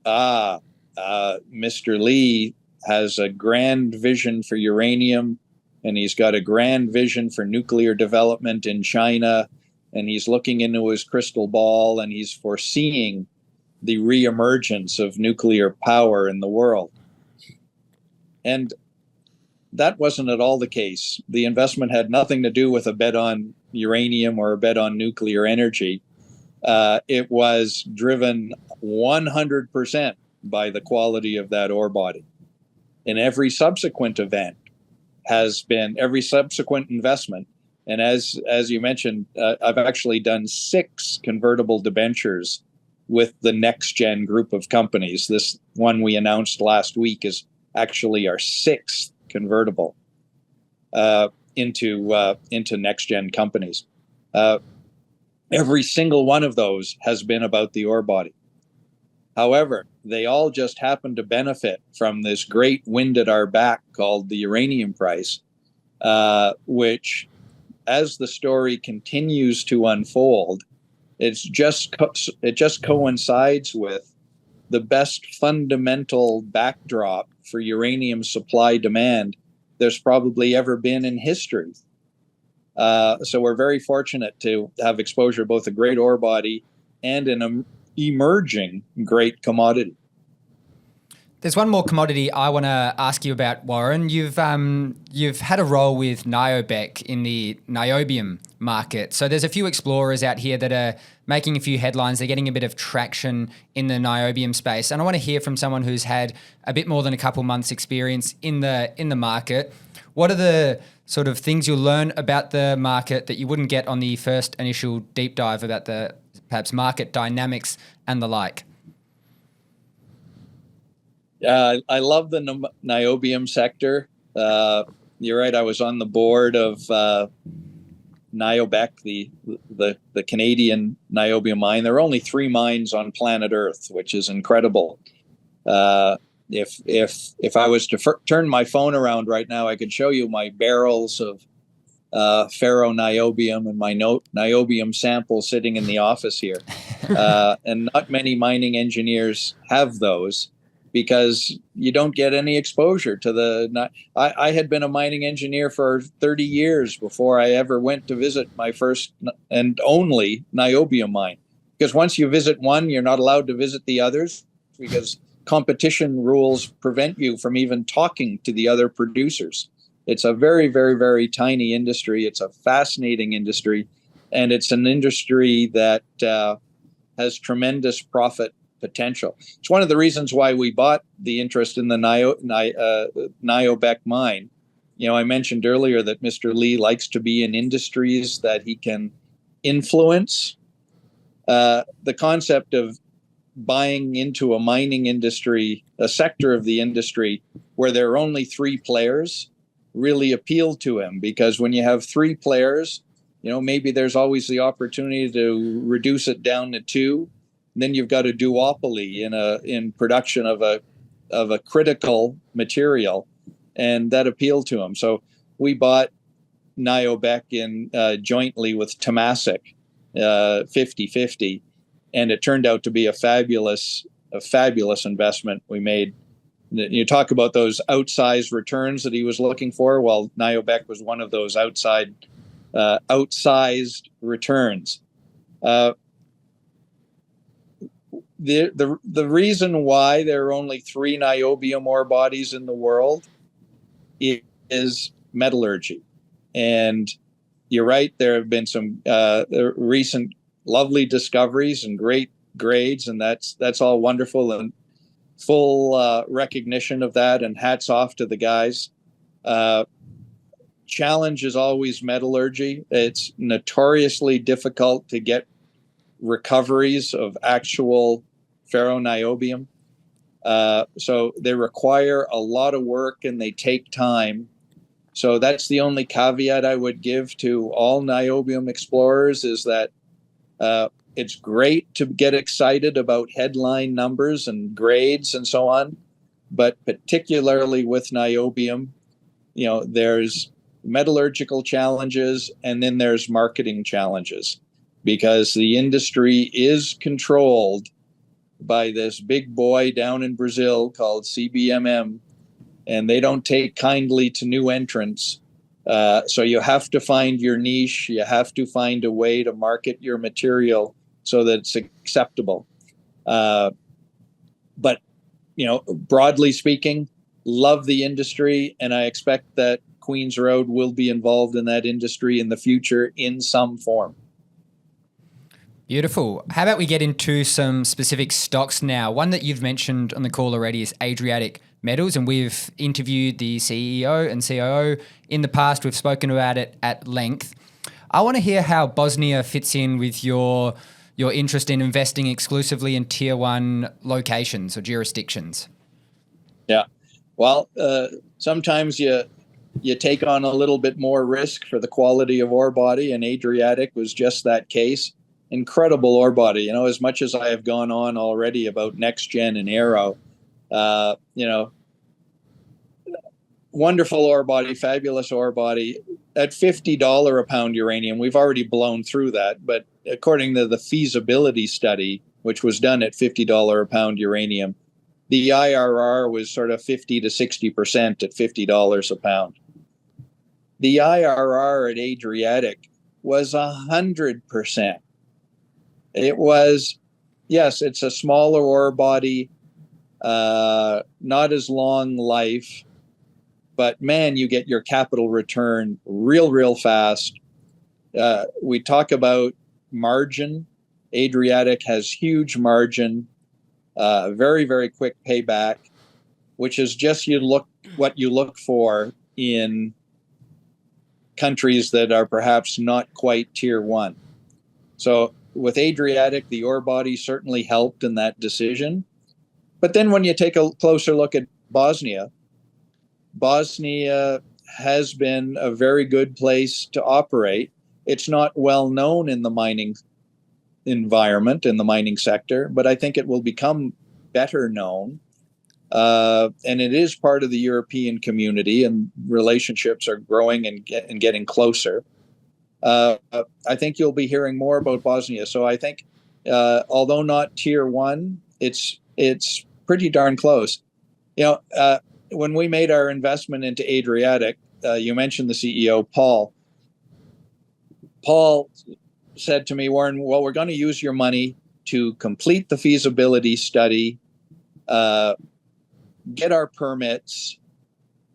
Mr. Lee has a grand vision for uranium, and he's got a grand vision for nuclear development in China, and he's looking into his crystal ball, and he's foreseeing the reemergence of nuclear power in the world. And that wasn't at all the case. The investment had nothing to do with a bet on uranium or a bet on nuclear energy. It was driven 100% by the quality of that ore body. And every subsequent event has been, every subsequent investment, and as you mentioned, I've actually done 6 convertible debentures with the NextGen group of companies. This one we announced last week is actually our 6th convertible into NextGen companies. Every single one of those has been about the ore body. However, they all just happen to benefit from this great wind at our back called the uranium price, which as the story continues to unfold, it just coincides with the best fundamental backdrop for uranium supply demand there's probably ever been in history. So we're very fortunate to have exposure to both a great ore body and an emerging great commodity. There's one more commodity I want to ask you about, Warren. You've had a role with Niobec in the niobium market. So there's a few explorers out here that are making a few headlines. They're getting a bit of traction in the niobium space. And I want to hear from someone who's had a bit more than a couple months experience in the market. What are the sort of things you'll learn about the market that you wouldn't get on the first initial deep dive about the perhaps market dynamics and the like? I love the niobium sector. You're right. I was on the board of Niobec, the Canadian niobium mine. There are only 3 mines on planet Earth, which is incredible. If I was to turn my phone around right now, I could show you my barrels of ferroniobium and my niobium sample sitting in the office here. And not many mining engineers have those, because you don't get any exposure to the. I had been a mining engineer for 30 years before I ever went to visit my first and only niobium mine. Because once you visit one, you're not allowed to visit the others, because competition rules prevent you from even talking to the other producers. It's a very, very, very tiny industry. It's a fascinating industry, and it's an industry that has tremendous profit potential. It's one of the reasons why we bought the interest in the Niobec mine. You know, I mentioned earlier that Mr. Lee likes to be in industries that he can influence. The concept of buying into a mining industry, a sector of the industry where there are only 3 players, really appealed to him, because when you have 3 players, you know, maybe there's always the opportunity to reduce it down to 2. Then you've got a duopoly in production of a critical material, and that appealed to him. So we bought Niobec in jointly with Temasek, 50-50, and it turned out to be a fabulous investment we made. You talk about those outsized returns that he was looking for. Well, Niobec was one of those outsized returns. The reason why there are only 3 niobium ore bodies in the world is metallurgy. And you're right, there have been some recent lovely discoveries and great grades, and that's all wonderful, and full recognition of that, and hats off to the guys. Challenge is always metallurgy. It's notoriously difficult to get recoveries of actual ferroniobium. So they require a lot of work and they take time. So that's the only caveat I would give to all niobium explorers, is that it's great to get excited about headline numbers and grades and so on, but particularly with niobium, you know, there's metallurgical challenges and then there's marketing challenges, because the industry is controlled by this big boy down in Brazil called CBMM, and they don't take kindly to new entrants. So you have to find your niche. You have to find a way to market your material so that it's acceptable. But, you know, broadly speaking, love the industry, and I expect that Queen's Road will be involved in that industry in the future in some form. Beautiful. How about we get into some specific stocks now? One that you've mentioned on the call already is Adriatic Metals, and we've interviewed the CEO and COO in the past. We've spoken about it at length. I want to hear how Bosnia fits in with your interest in investing exclusively in tier 1 locations or jurisdictions. Yeah. Well, sometimes you take on a little bit more risk for the quality of ore body, and Adriatic was just that case. Incredible ore body. You know, as much as I have gone on already about NextGen and Arrow, you know, wonderful ore body, fabulous ore body. At $50 a pound uranium, we've already blown through that, but according to the feasibility study, which was done at $50 a pound uranium, the IRR was sort of 50 to 60% at $50 a pound. The IRR at Adriatic was 100%. It was, yes, it's a smaller ore body, not as long life, but man, you get your capital return real fast. We talk about margin. Adriatic has huge margin, very quick payback, which is just what you look for in countries that are perhaps not quite tier one. So with Adriatic, the ore body certainly helped in that decision. But then when you take a closer look at Bosnia has been a very good place to operate. It's not well known in the mining environment, in the mining sector, but I think it will become better known. And it is part of the European community, and relationships are growing and getting closer. I think you'll be hearing more about Bosnia. So I think, although not tier one, it's pretty darn close. When we made our investment into Adriatic, you mentioned the CEO, Paul. Paul said to me, Warren, well, we're going to use your money to complete the feasibility study, get our permits,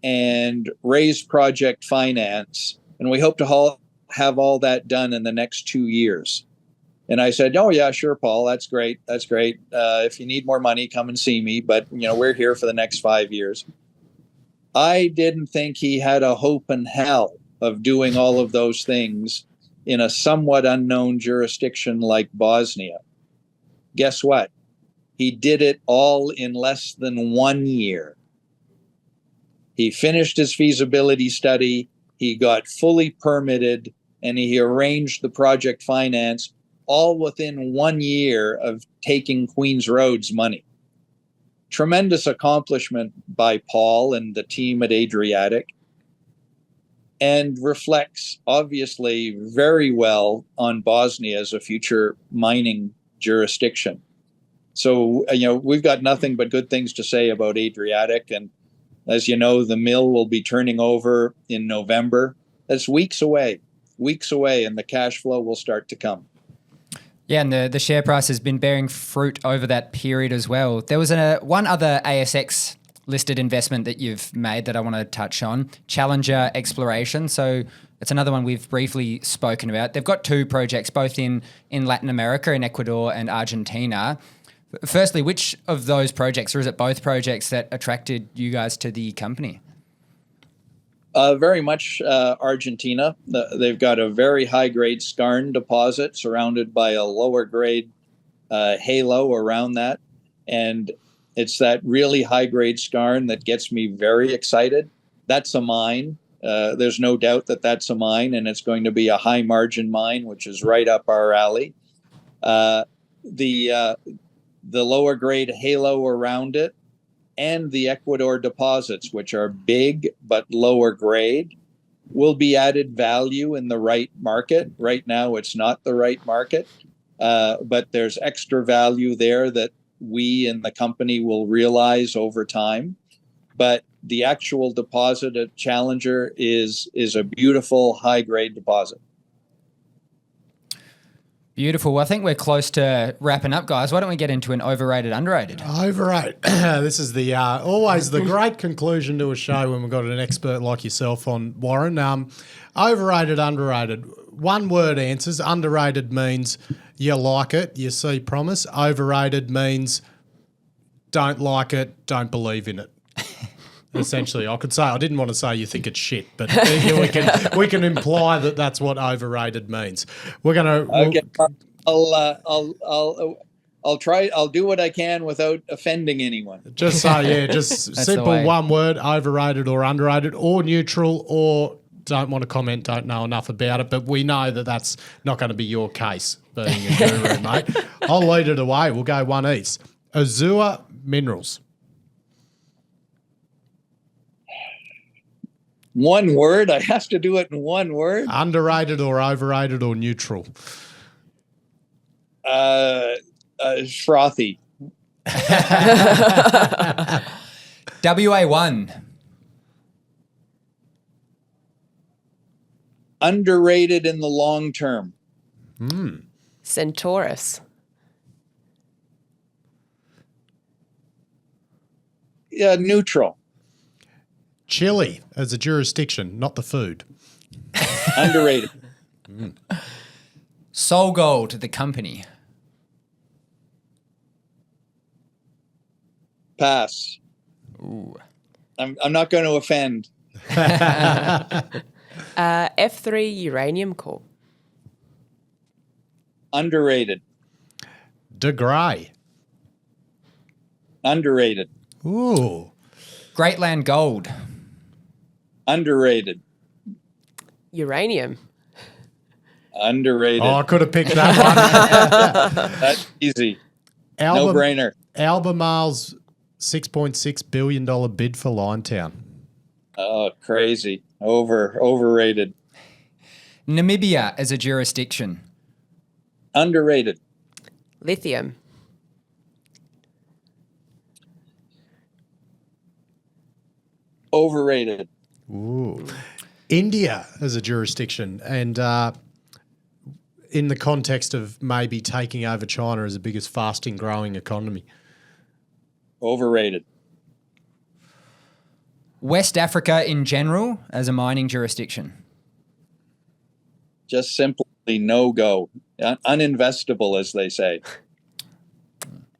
and raise project finance. And we hope to have all that done in the next 2 years. And I said, oh, yeah, sure, Paul. That's great. That's great. If you need more money, come and see me. But, we're here for the next 5 years. I didn't think he had a hope in hell of doing all of those things in a somewhat unknown jurisdiction like Bosnia. Guess what? He did it all in less than 1 year. He finished his feasibility study, he got fully permitted, and he arranged the project finance all within 1 year of taking Queen's Road's money. Tremendous accomplishment by Paul and the team at Adriatic, and reflects obviously very well on Bosnia as a future mining jurisdiction. So, we've got nothing but good things to say about Adriatic. And as you know, the mill will be turning over in November. That's weeks away, and the cash flow will start to come. Yeah, and the share price has been bearing fruit over that period as well. There was one other ASX listed investment that you've made that I want to touch on, Challenger Exploration. So it's another one we've briefly spoken about. They've got 2 projects, both in Latin America, in Ecuador and Argentina. Firstly, which of those projects, or is it both projects, that attracted you guys to the company? Very much Argentina. They've got a very high-grade skarn deposit surrounded by a lower-grade halo around that. And it's that really high-grade skarn that gets me very excited. That's a mine. There's no doubt that that's a mine, and it's going to be a high-margin mine, which is right up our alley. The lower-grade halo around it, and the Ecuador deposits, which are big but lower grade, will be added value in the right market. Right now, it's not the right market, but there's extra value there that we in the company will realize over time. But the actual deposit at Challenger is a beautiful high-grade deposit. Beautiful. Well, I think we're close to wrapping up, guys. Why don't we get into an overrated, underrated? Overrated. This is the always the great conclusion to a show when we've got an expert like yourself on, Warren. Overrated, underrated. One word answers. Underrated means you like it, you see promise. Overrated means don't like it, don't believe in it. Essentially, I could say, I didn't want to say you think it's shit, but we can imply that that's what overrated means. We're going to. Okay. I'll try. I'll do what I can without offending anyone. Just say, just simple one word: overrated or underrated, or neutral, or don't want to comment, don't know enough about it. But we know that that's not going to be your case, being a guru, mate. I'll lead it away. We'll go one each. Azure Minerals. One word? I have to do it in one word? Underrated or overrated or neutral? Frothy. WA1. Underrated in the long term. Centaurus. Yeah, neutral. Chile as a jurisdiction, not the food. Underrated. Sol Gold, the company. Pass. Ooh. I'm not going to offend. F3 Uranium Corp. Underrated. De Grey. Underrated. Ooh. Greatland Gold. Underrated. Uranium. Underrated. Oh, I could have picked that one. That's easy. No brainer. Albemarle's $6.6 billion bid for Liontown. Oh, crazy. Overrated. Namibia as a jurisdiction. Underrated. Lithium. Overrated. Ooh. India as a jurisdiction, and in the context of maybe taking over China as the biggest fasting growing economy. Overrated. West Africa in general as a mining jurisdiction. Just simply no go. Uninvestable, as they say.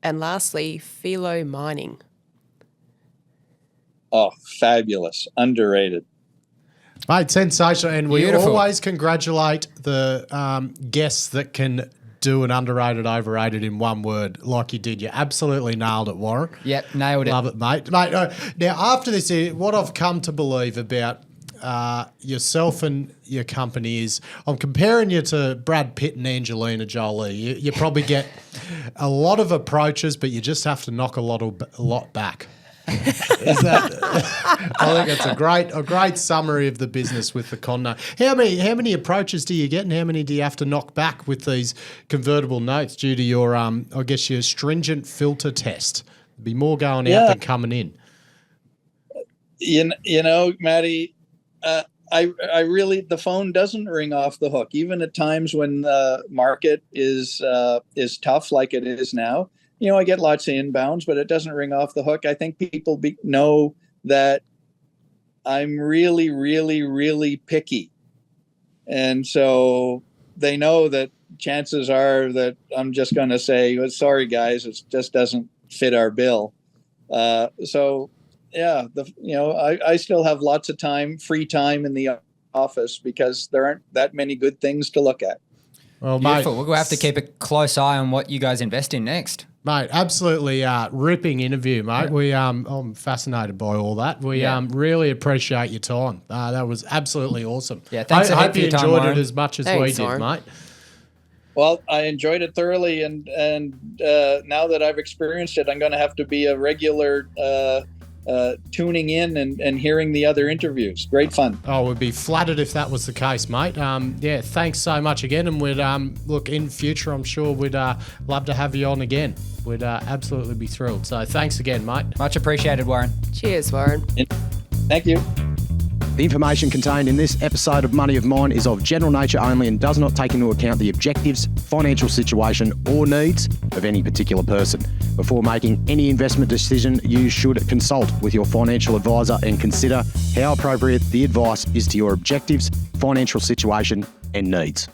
And lastly, Philo Mining. Oh, fabulous. Underrated. Mate, sensational. And we Beautiful. always congratulate the guests that can do an underrated, overrated in one word like you did. You absolutely nailed it, Warren. Yep, nailed it. Love it, mate. Now, after this, what I've come to believe about yourself and your company is I'm comparing you to Brad Pitt and Angelina Jolie. You probably get a lot of approaches, but you just have to knock a lot back. Is that? I think it's a great summary of the business with the con note. How many approaches do you get, and how many do you have to knock back with these convertible notes due to your I guess your stringent filter test? There'd be more going out than coming in. You know, Matty, I really, the phone doesn't ring off the hook, even at times when the market is tough like it is now. You know, I get lots of inbounds, but it doesn't ring off the hook. I think people know that I'm really, really, really picky. And so they know that chances are that I'm just going to say, well, sorry, guys, it just doesn't fit our bill. So, yeah, I still have lots of free time in the office because there aren't that many good things to look at. Well, Beautiful. mate, We'll have to keep a close eye on what you guys invest in next. Mate, absolutely ripping interview, mate. I'm fascinated by all that. We really appreciate your time. That was absolutely awesome. Yeah, thanks. I hope you enjoyed Warren. it as much as Thanks, we did, Warren. mate. Well, I enjoyed it thoroughly, and now that I've experienced it, I'm going to have to be a regular tuning in and hearing the other interviews. Great fun. Oh, we'd be flattered if that was the case, mate. Yeah, thanks so much again, and we'd look in future. I'm sure we'd love to have you on again. We'd absolutely be thrilled. So thanks again, mate. Much appreciated, Warren. Cheers, Warren. Thank you. The information contained in this episode of Money of Mine is of general nature only and does not take into account the objectives, financial situation, or needs of any particular person. Before making any investment decision, you should consult with your financial advisor and consider how appropriate the advice is to your objectives, financial situation, and needs.